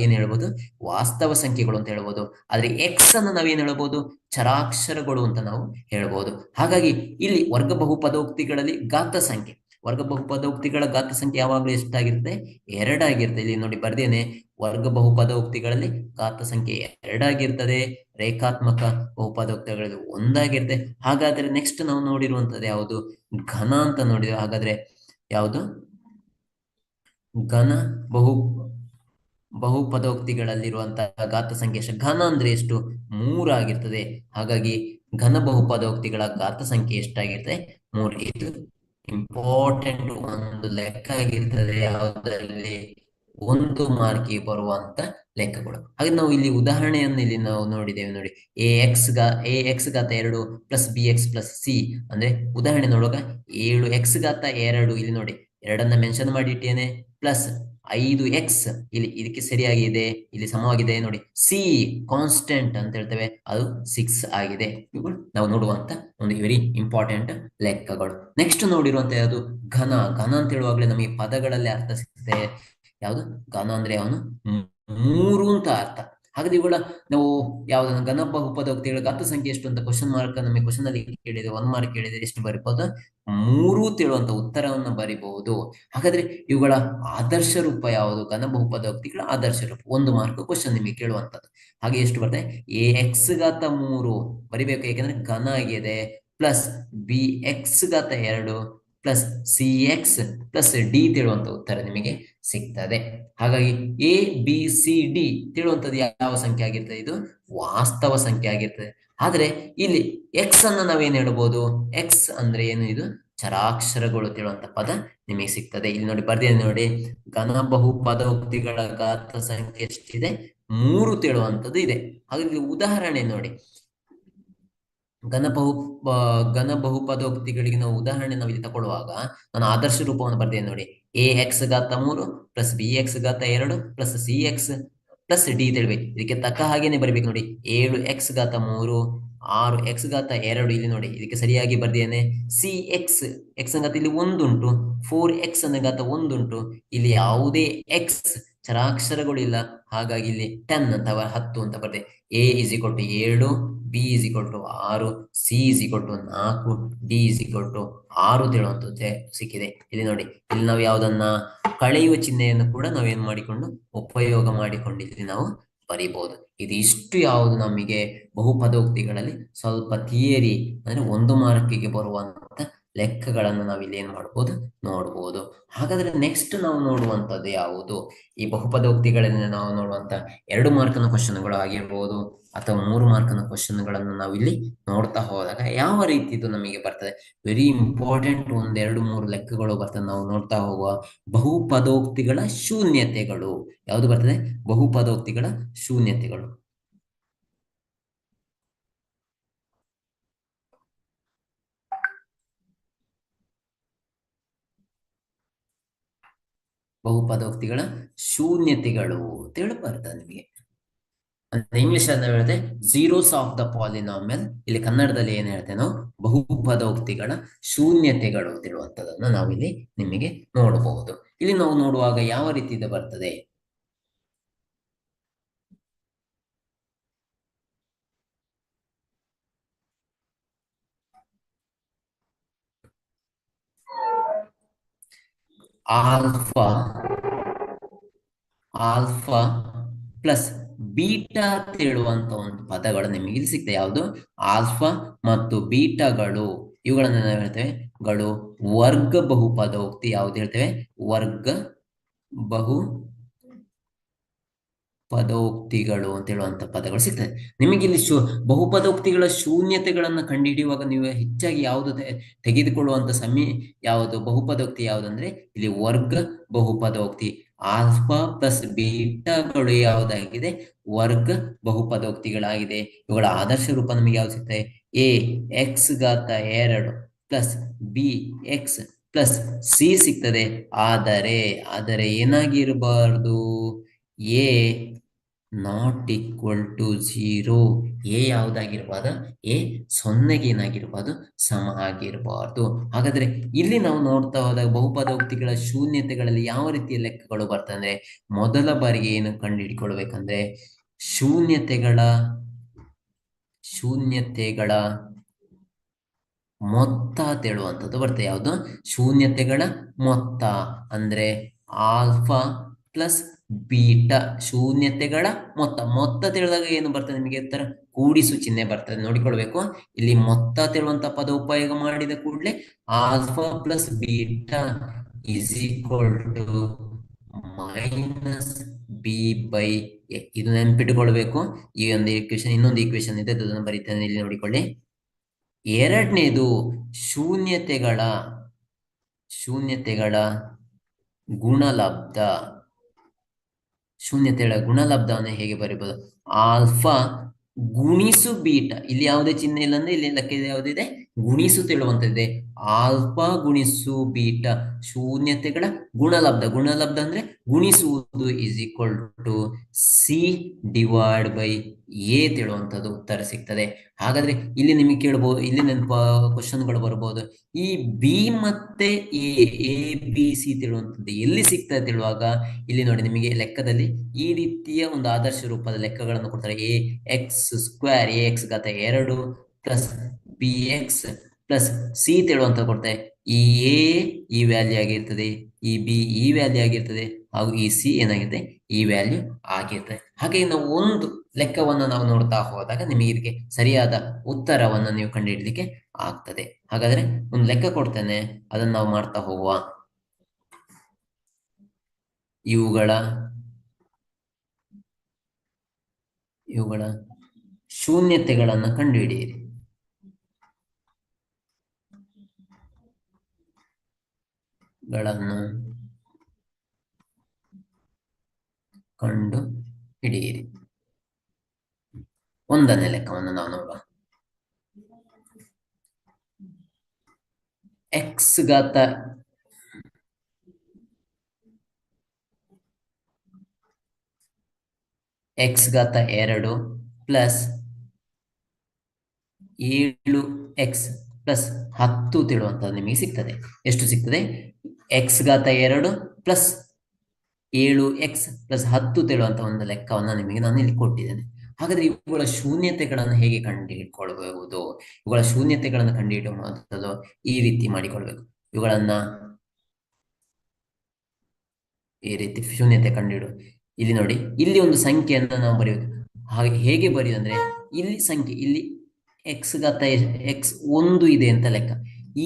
ಏನ್ ಹೇಳ್ಬೋದು? ವಾಸ್ತವ ಸಂಖ್ಯೆಗಳು ಅಂತ ಹೇಳ್ಬೋದು. ಆದ್ರೆ ಎಕ್ಸ್ ಅನ್ನು ನಾವೇನ್ ಹೇಳ್ಬೋದು? ಚರಾಕ್ಷರಗಳು ಅಂತ ನಾವು ಹೇಳ್ಬೋದು. ಹಾಗಾಗಿ ಇಲ್ಲಿ ವರ್ಗ ಬಹುಪದೋಕ್ತಿಗಳಲ್ಲಿ ಘಾತ ಸಂಖ್ಯೆ, ವರ್ಗ ಬಹುಪದೋಕ್ತಿಗಳ ಘಾತ ಸಂಖ್ಯೆ ಯಾವಾಗಲೂ ಎಷ್ಟಾಗಿರುತ್ತೆ? ಎರಡಾಗಿರುತ್ತೆ. ಇಲ್ಲಿ ನೋಡಿ ಬರ್ದೇನೆ, ವರ್ಗ ಬಹುಪದೋಕ್ತಿಗಳಲ್ಲಿ ಘಾತ ಸಂಖ್ಯೆ ಎರಡಾಗಿರ್ತದೆ, ರೇಖಾತ್ಮಕ ಬಹುಪದೋಕ್ತಿಗಳಲ್ಲಿ ಒಂದಾಗಿರುತ್ತೆ. ಹಾಗಾದ್ರೆ ನೆಕ್ಸ್ಟ್ ನಾವು ನೋಡಿರುವಂತದ್ದು ಯಾವುದು? ಘನ ಅಂತ ನೋಡಿದ್ರೆ, ಹಾಗಾದ್ರೆ ಯಾವುದು? ಘನ ಬಹುಪದೋಕ್ತಿಗಳಲ್ಲಿರುವಂತಹ ಘಾತ ಸಂಖ್ಯೆ ಎಷ್ಟು? ಘನ ಅಂದ್ರೆ ಎಷ್ಟು? 3 ಆಗಿರ್ತದೆ. ಹಾಗಾಗಿ ಘನ ಬಹುಪದೋಕ್ತಿಗಳ ಘಾತ ಸಂಖ್ಯೆ ಎಷ್ಟಾಗಿರ್ತದೆ? 3. ಇದು ಇಂಪಾರ್ಟೆಂಟ್ ಒಂದು ಲೆಕ್ಕ ಆಗಿರ್ತದೆ, ಯಾವುದರಲ್ಲಿ 1 ಮಾರ್ಕಿಗೆ ಬರುವಂತ ಲೆಕ್ಕಗಳು. ಹಾಗೆ ನಾವು ಇಲ್ಲಿ ಉದಾಹರಣೆಯನ್ನು ಇಲ್ಲಿ ನಾವು ನೋಡಿದ್ದೇವೆ ನೋಡಿ. ಎಕ್ಸ್ ಘಾತ 2 plus B X plus C ಅಂದ್ರೆ ಉದಾಹರಣೆ ನೋಡುವಾಗ 7x ಘಾತ 2, ಇಲ್ಲಿ ನೋಡಿ ಎರಡನ್ನ ಮೆನ್ಷನ್ ಮಾಡಿ ಇಟ್ಟೇನೆ, ಪ್ಲಸ್ 5x ಇಲ್ಲಿ ಇದಕ್ಕೆ ಸರಿಯಾಗಿದೆ, ಇಲ್ಲಿ ಸಮವಾಗಿದೆ ನೋಡಿ. ಸಿ ಕಾನ್ಸ್ಟೆಂಟ್ ಅಂತ ಹೇಳ್ತೇವೆ, ಅದು 6 ಆಗಿದೆ. ಇವುಗಳು ನಾವು ನೋಡುವಂತ ಒಂದು ವೆರಿ ಇಂಪಾರ್ಟೆಂಟ್ ಲೆಕ್ಕಗಳು. ನೆಕ್ಸ್ಟ್ ನೋಡಿರುವಂತ ಯಾವುದು? ಘನ. ಘನ ಅಂತ ಹೇಳುವಾಗಲೇ ನಮಗೆ ಪದಗಳಲ್ಲಿ ಅರ್ಥ ಸಿಗ್ತದೆ. ಯಾವುದು? ಘನ ಅಂದ್ರೆ ಅವನು 3 ಅಂತ ಅರ್ಥ. ಹಾಗಾದ್ರೆ ಇವುಗಳ ನಾವು ಯಾವ್ದನ್ನ ಘನ ಬಹುಪದೋಕ್ತಿಗಳ ಘಾತ ಸಂಖ್ಯೆ ಎಷ್ಟು ಅಂತ ಕ್ವಶನ್ ಮಾರ್ಕ್ ನಮಗೆ ಕ್ವಶನ್ ಅಲ್ಲಿ ಕೇಳಿದ್ರೆ 1 ಮಾರ್ಕ್ ಕೇಳಿದ್ರೆ ಎಷ್ಟು ಬರೀಬಹುದು? 3 ತಿಳುವಂತ ಉತ್ತರವನ್ನು ಬರಿಬಹುದು. ಹಾಗಾದ್ರೆ ಇವುಗಳ ಆದರ್ಶ ರೂಪ ಯಾವುದು? ಘನ ಬಹುಪದೋಕ್ತಿಗಳ ಆದರ್ಶ ರೂಪ 1 ಮಾರ್ಕ್ ಕ್ವಶನ್ ನಿಮಗೆ ಕೇಳುವಂತದ್ದು. ಹಾಗೆ ಎಷ್ಟು ಬರ್ತದೆ? ಎಕ್ಸ್ ಘಾತ 3 ಬರಿಬೇಕು, ಯಾಕಂದ್ರೆ ಘನ ಆಗಿದೆ, ಪ್ಲಸ್ ಬಿ ಎಕ್ಸ್ ಘಾತ 2 plus C X plus D ತಿಳುವಂತ ಉತ್ತರ ನಿಮಗೆ ಸಿಗ್ತದೆ. ಹಾಗಾಗಿ ಎ ಬಿ ಸಿ ಡಿ ತಿಳುವಂತದ್ದು ಯಾವ ಸಂಖ್ಯೆ ಆಗಿರ್ತದೆ? ಇದು ವಾಸ್ತವ ಸಂಖ್ಯೆ ಆಗಿರ್ತದೆ. ಆದ್ರೆ ಇಲ್ಲಿ ಎಕ್ಸ್ ಅನ್ನ ನಾವೇನ್ ಹೇಳ್ಬೋದು? ಎಕ್ಸ್ ಅಂದ್ರೆ ಏನು? ಇದು ಚರಾಕ್ಷರಗಳು ತಿಳುವಂತ ಪದ ನಿಮಗೆ ಸಿಗ್ತದೆ. ಇಲ್ಲಿ ನೋಡಿ ಬರ್ದೇನೆ ನೋಡಿ, ಘನ ಬಹುಪದೋಕ್ತಿಗಳ ಘಾತ ಸಂಖ್ಯೆ ಎಷ್ಟಿದೆ? 3 ತಿಳುವಂತದ್ದು ಇದೆ. ಹಾಗಾಗಿ ಉದಾಹರಣೆ ನೋಡಿ, ಘನ ಬಹುಪದೋಕ್ತಿಗಳಿಗೆ ನಾವು ಉದಾಹರಣೆ ನಾವು ಇಲ್ಲಿ ತಗೊಳ್ಳುವಾಗ ನಾನು ಆದರ್ಶ ರೂಪವನ್ನು ಬರ್ದೇನೆ ನೋಡಿ. ಎಕ್ಸ್ ಘಾತ 3 ಪ್ಲಸ್ ಬಿ ಎಕ್ಸ್ ಘಾತ 2 plus C X plus D ತಿಳ್ಬೇಕು. ಇದಕ್ಕೆ ತಕ್ಕ ಹಾಗೇನೆ ಬರ್ಬೇಕು ನೋಡಿ. 7x ಘಾತ 3 6x ಘಾತ 2, ಇಲ್ಲಿ ನೋಡಿ ಇದಕ್ಕೆ ಸರಿಯಾಗಿ ಬರ್ದೇನೆ. ಸಿ ಎಕ್ಸ್ ಘಾತ ಇಲ್ಲಿ 1 ಉಂಟು, 4x ಅನ್ನ ಘಾತ 1 ಉಂಟು, ಇಲ್ಲಿ ಯಾವುದೇ ಎಕ್ಸ್ ಚರಾಕ್ಷರಗಳು ಇಲ್ಲ. ಹಾಗಾಗಿ ಇಲ್ಲಿ 10 ಅಥವಾ 10 ಅಂತ ಬರ್ದೆ. A is equal to 7, B is equal to 6, c is equal to 4, d is equal to 6 ತಿಳುವಂತದ್ದು ಸಿಕ್ಕಿದೆ. ಇಲ್ಲಿ ನೋಡಿ, ಇಲ್ಲಿ ನಾವು ಯಾವ್ದನ್ನ ಕಳೆಯುವ ಚಿಹ್ನೆಯನ್ನು ಕೂಡ ನಾವೇನ್ ಮಾಡಿಕೊಂಡು ಉಪಯೋಗ ಮಾಡಿಕೊಂಡು ಇಲ್ಲಿ ನಾವು ಬರೀಬಹುದು. ಇದು ಇಷ್ಟು ಯಾವುದು ನಮಗೆ ಬಹುಪದೋಕ್ತಿಗಳಲ್ಲಿ ಸ್ವಲ್ಪ ಥಿಯರಿ ಅಂದ್ರೆ 1 ಮಾರ್ಕಿಗೆ ಬರುವಂತ ಲೆಕ್ಕಗಳನ್ನು ನಾವು ಇಲ್ಲಿ ಏನ್ ಮಾಡ್ಬೋದು? ನೋಡ್ಬೋದು. ಹಾಗಾದ್ರೆ ನೆಕ್ಸ್ಟ್ ನಾವು ನೋಡುವಂತದ್ದು ಯಾವುದು? ಈ ಬಹುಪದೋಕ್ತಿಗಳಲ್ಲಿ ನಾವು ನೋಡುವಂತ 2 ಮಾರ್ಕ್ನ ಕ್ವಶನ್ಗಳು ಆಗಿರ್ಬೋದು ಅಥವಾ 3 ಮಾರ್ಕ್ನ ಕ್ವಶನ್ಗಳನ್ನು ನಾವು ಇಲ್ಲಿ ನೋಡ್ತಾ ಹೋದಾಗ ಯಾವ ರೀತಿ ಇದು ನಮಗೆ ಬರ್ತದೆ? ವೆರಿ ಇಂಪಾರ್ಟೆಂಟ್ 1, 2, 3 ಲೆಕ್ಕಗಳು ಬರ್ತದೆ. ನಾವು ನೋಡ್ತಾ ಹೋಗುವ ಬಹುಪದೋಕ್ತಿಗಳ ಶೂನ್ಯತೆಗಳು ಯಾವುದು ಬರ್ತದೆ? ಬಹುಪದೋಕ್ತಿಗಳ ಶೂನ್ಯತೆಗಳು. ಬಹುಪದೋಕ್ತಿಗಳ ಶೂನ್ಯತೆಗಳು ಅಂತ ಹೇಳಿ ಬರ್ತದೆ ನಿಮಗೆ. ಇಂಗ್ಲಿಷ್ ಅನ್ನ ಹೇಳಿದ್ರೆ ಝೀರೋಸ್ ಆಫ್ ದ ಪಾಲಿನಾಮಿಯಲ್. ಇಲ್ಲಿ ಕನ್ನಡದಲ್ಲಿ ಏನ್ ಹೇಳ್ತೇವೆ ನಾವು? ಬಹುಪದೋಕ್ತಿಗಳ ಶೂನ್ಯತೆಗಳು ತಿಳುವಂತದನ್ನ ನಾವಿಲ್ಲಿ ನಿಮಗೆ ನೋಡಬಹುದು. ಇಲ್ಲಿ ನಾವು ನೋಡುವಾಗ ಯಾವ ರೀತಿ ಇದು ಬರ್ತದೆ? ಆಲ್ಫಾ ಪ್ಲಸ್ ಬೀಟಾ ಹೇಳುವಂತ ಒಂದು ಪದಗಳು ನಿಮಗೆ ಇಲ್ಲಿ ಸಿಗ್ತದೆ. ಯಾವುದು? ಆಲ್ಫಾ ಮತ್ತು ಬೀಟಾಗಳು, ಇವುಗಳನ್ನ ನಾವು ಹೇಳ್ತೇವೆ ವರ್ಗ ಬಹುಪದೋಕ್ತಿ. ಯಾವ್ದು ಹೇಳ್ತೇವೆ? ವರ್ಗ ಬಹು ಪದೋಕ್ತಿಗಳು ಅಂತ ಹೇಳುವಂತ ಪದಗಳು ಸಿಗ್ತದೆ ನಿಮಗೆ ಇಲ್ಲಿ. ಬಹುಪದೋಕ್ತಿಗಳ ಶೂನ್ಯತೆಗಳನ್ನ ಕಂಡುಹಿಡಿಯುವಾಗ ನೀವು ಹೆಚ್ಚಾಗಿ ಯಾವುದು ತೆಗೆದುಕೊಳ್ಳುವಂತ ಯಾವುದು ಬಹುಪದೋಕ್ತಿ ಯಾವುದಂದ್ರೆ ಇಲ್ಲಿ ವರ್ಗ ಬಹುಪದೋಕ್ತಿ. Alpha plus ಬೀಟಾಗಳು ಯಾವುದಾಗಿದೆ? ವರ್ಗ ಬಹುಪದೋಕ್ತಿಗಳಾಗಿದೆ. ಇವುಗಳ ಆದರ್ಶ ರೂಪ ನಮಗೆ ಯಾವ್ದು ಸಿಗ್ತದೆ? ಎ ಎಕ್ಸ್ ಘಾತ 2 plus B X plus C ಸಿಗ್ತದೆ. ಆದರೆ ಏನಾಗಿರಬಾರ್ದು? A not equal to 0. ಎ ಯಾವುದಾಗಿರ್ಬಾರ್ದು? ಎ ಸೊನ್ನೆಗೆ ಏನಾಗಿರ್ಬಾರ್ದು? ಸಮ ಆಗಿರಬಾರ್ದು. ಹಾಗಾದ್ರೆ ಇಲ್ಲಿ ನಾವು ನೋಡ್ತಾ ಹೋದಾಗ ಬಹುಪದೋಕ್ತಿಗಳ ಶೂನ್ಯತೆಗಳಲ್ಲಿ ಯಾವ ರೀತಿಯ ಲೆಕ್ಕಗಳು ಬರ್ತದೆ? ಮೊದಲ ಬಾರಿಗೆ ಏನು ಕಂಡುಹಿಡ್ಕೊಳ್ಬೇಕಂದ್ರೆ ಶೂನ್ಯತೆಗಳ ಮೊತ್ತ ಹೇಳುವಂಥದ್ದು ಬರ್ತದೆ. ಯಾವುದು? ಶೂನ್ಯತೆಗಳ ಮೊತ್ತ ಅಂದ್ರೆ ಆಲ್ಫಾ ಪ್ಲಸ್ ಬೀಟಾ. ಶೂನ್ಯತೆಗಳ ಮೊತ್ತ ತಿಳಿದಾಗ ಏನು ಬರ್ತದೆ ನಿಮಗೆ ಉತ್ತರ? ಕೂಡಿಸು ಚಿಹ್ನೆ ಬರ್ತದೆ, ನೋಡಿಕೊಳ್ಬೇಕು. ಇಲ್ಲಿ ಮೊತ್ತ ತಿಳುವಂತ ಪದ ಉಪಯೋಗ ಮಾಡಿದ ಕೂಡಲೇ alpha plus beta is equal to minus b by a. ಇದು ನೆನ್ಪಿಟ್ಟುಕೊಳ್ಬೇಕು. ಈ ಒಂದು ಈಕ್ವೇಶನ್, ಇನ್ನೊಂದು ಈಕ್ವೇಶನ್ ಇದೆ, ಅದನ್ನು ಬರೀತೇನೆ, ಇಲ್ಲಿ ನೋಡಿಕೊಳ್ಳಿ. ಎರಡನೇದು ಶೂನ್ಯತೆಗಳ ಗುಣಲಬ್ಧ. ಶೂನ್ಯತೆಗಳ ಗುಣಲಬ್ಧವನ್ನು ಹೇಗೆ ಬರೀಬಹುದು? ಆಲ್ಫಾ ಗುಣಿಸು ಬೀಟಾ. ಇಲ್ಲಿ ಯಾವುದೇ ಚಿಹ್ನೆ ಇಲ್ಲ ಅಂದ್ರೆ ಇಲ್ಲಿ ಲೆಕ್ಕ ಯಾವುದಿದೆ? ಗುಣಿಸು ತಿಳುವಂತಿದೆ. ಆಲ್ಫಾ ಗುಣಿಸು ಬೀಟಾ ಶೂನ್ಯತೆಗಳ ಗುಣಲಬ್ಧ ಅಂದ್ರೆ ಗುಣಿಸುವುದು is equal to C divide by A ತಿಳುವಂಥದ್ದು ಉತ್ತರ ಸಿಗ್ತದೆ. ಹಾಗಾದ್ರೆ ಇಲ್ಲಿ ನಿಮಗೆ ಕೇಳಬಹುದು, ಇಲ್ಲಿ ಕ್ವಶನ್ಗಳು ಬರಬಹುದು. ಈ ಬಿ ಮತ್ತೆ ಎ ಬಿ ಸಿ ತಿಳುವಂಥದ್ದು ಎಲ್ಲಿ ಸಿಗ್ತದೆ ತಿಳುವಾಗ ಇಲ್ಲಿ ನೋಡಿ, ನಿಮಗೆ ಲೆಕ್ಕದಲ್ಲಿ ಈ ರೀತಿಯ ಒಂದು ಆದರ್ಶ ರೂಪದ ಲೆಕ್ಕಗಳನ್ನು ಕೊಡ್ತಾರೆ. A x square, A X ಘಾತ 2 plus B X plus C ತಿಳುವಂತ ಕೊಡ್ತಾರೆ. ಈ ಎ ಈ ವ್ಯಾಲ್ಯೂ ಆಗಿರ್ತದೆ, ಈ ಬಿ ಈ ವ್ಯಾಲ್ಯೂ ಆಗಿರ್ತದೆ, ಹಾಗೂ ಈ ಸಿ ಏನಾಗಿರುತ್ತೆ? ಈ ವ್ಯಾಲ್ಯೂ ಆಗಿರ್ತದೆ. ಹಾಗೆ ನಾವು ಒಂದು ಲೆಕ್ಕವನ್ನು ನಾವು ನೋಡ್ತಾ ಹೋದಾಗ ನಿಮಗೆ ಇದಕ್ಕೆ ಸರಿಯಾದ ಉತ್ತರವನ್ನು ನೀವು ಕಂಡುಹಿಡಲಿಕ್ಕೆ ಆಗ್ತದೆ. ಹಾಗಾದ್ರೆ ಒಂದು ಲೆಕ್ಕ ಕೊಡ್ತೇನೆ, ಅದನ್ನು ನಾವು ಮಾಡ್ತಾ ಹೋಗುವ. ಇವುಗಳ ಶೂನ್ಯತೆಗಳನ್ನು ಕಂಡುಹಿಡಿಯಿರಿ. ಒಂದನೇ ಲೆಕ್ಕವನ್ನು ನಾವು ನೋಡುವ. ಎಕ್ಸ್ ಘಾತ ಎಕ್ಸ್ ಘಾತ 2 ಪ್ಲಸ್ 7x ಪ್ಲಸ್ 10 ತಿಳುವಂಥದ್ದು ನಿಮಗೆ ಸಿಗ್ತದೆ. ಎಷ್ಟು ಸಿಗ್ತದೆ? ಎಕ್ಸ್ ಘಾತ 2 ಪ್ಲಸ್ 7x ಪ್ಲಸ್ 10 ತಿಳುವಂಥ ಒಂದು ಲೆಕ್ಕವನ್ನು ನಿಮಗೆ ನಾನು ಇಲ್ಲಿ ಕೊಟ್ಟಿದ್ದೇನೆ. ಹಾಗಾದ್ರೆ ಇವುಗಳ ಶೂನ್ಯತೆಗಳನ್ನು ಹೇಗೆ ಕಂಡುಹಿಡ್ಕೊಳ್ಬಹುದು? ಇವುಗಳ ಶೂನ್ಯತೆಗಳನ್ನು ಕಂಡುಹಿಡಿಯುವಂಥದ್ದು ಈ ರೀತಿ ಮಾಡಿಕೊಳ್ಬೇಕು. ಇವುಗಳನ್ನ ಈ ರೀತಿ ಶೂನ್ಯತೆ ಕಂಡುಹಿಡು. ಇಲ್ಲಿ ನೋಡಿ, ಇಲ್ಲಿ ಒಂದು ಸಂಖ್ಯೆಯನ್ನು ನಾವು ಬರೆಯಬೇಕು. ಹಾಗೆ ಹೇಗೆ ಬರೆಯುವುದಂದ್ರೆ, ಇಲ್ಲಿ ಸಂಖ್ಯೆ, ಇಲ್ಲಿ ಎಕ್ಸ್ ಘಾತ ಎಕ್ಸ್ 1 ಇದೆ ಅಂತ ಲೆಕ್ಕ.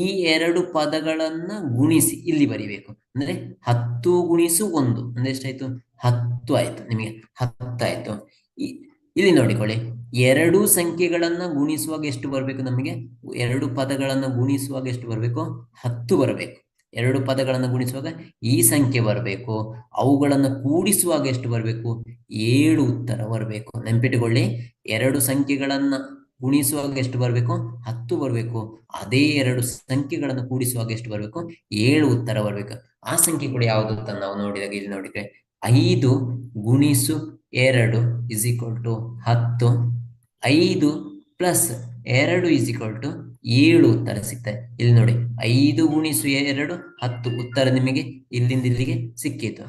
ಈ ಎರಡು ಪದಗಳನ್ನ ಗುಣಿಸಿ ಇಲ್ಲಿ ಬರಿಬೇಕು. ಅಂದ್ರೆ 10 ಗುಣಿಸು 1 ಅಂದ್ರೆ ಎಷ್ಟಾಯ್ತು? 10 ಆಯ್ತು. ನಿಮಗೆ 10 ಆಯ್ತು. ಇಲ್ಲಿ ನೋಡಿಕೊಳ್ಳಿ, ಎರಡು ಸಂಖ್ಯೆಗಳನ್ನ ಗುಣಿಸುವಾಗ ಎಷ್ಟು ಬರಬೇಕು ನಮಗೆ? ಎರಡು ಪದಗಳನ್ನ ಗುಣಿಸುವಾಗ ಎಷ್ಟು ಬರಬೇಕು? 10 ಬರಬೇಕು. ಎರಡು ಪದಗಳನ್ನು ಗುಣಿಸುವಾಗ ಈ ಸಂಖ್ಯೆ ಬರಬೇಕು. ಅವುಗಳನ್ನು ಕೂಡಿಸುವಾಗ ಎಷ್ಟು ಬರಬೇಕು? 7 ಉತ್ತರ ಬರಬೇಕು. ನೆನ್ಪಿಟ್ಟುಕೊಳ್ಳಿ, ಎರಡು ಸಂಖ್ಯೆಗಳನ್ನ ಗುಣಿಸುವಾಗ ಎಷ್ಟು ಬರಬೇಕು? 10 ಬರಬೇಕು. ಅದೇ ಎರಡು ಸಂಖ್ಯೆಗಳನ್ನು ಕೂಡಿಸುವಾಗ ಎಷ್ಟು ಬರಬೇಕು? 7 ಉತ್ತರ ಬರಬೇಕು. ಆ ಸಂಖ್ಯೆ ಕೂಡ ಯಾವುದು ಅಂತ ನಾವು ನೋಡಿದಾಗ ಇಲ್ಲಿ ನೋಡಿದ್ರೆ 5 ಗುಣಿಸು 2 is equal to 10. 5 plus 2 is equal to 7 ಉತ್ತರ ಸಿಗ್ತದೆ. ಇಲ್ಲಿ ನೋಡಿ, 5 ಗುಣಿಸು 2 10 ಉತ್ತರ ನಿಮಗೆ ಇಲ್ಲಿಂದ ಇಲ್ಲಿಗೆ ಸಿಕ್ಕಿತು.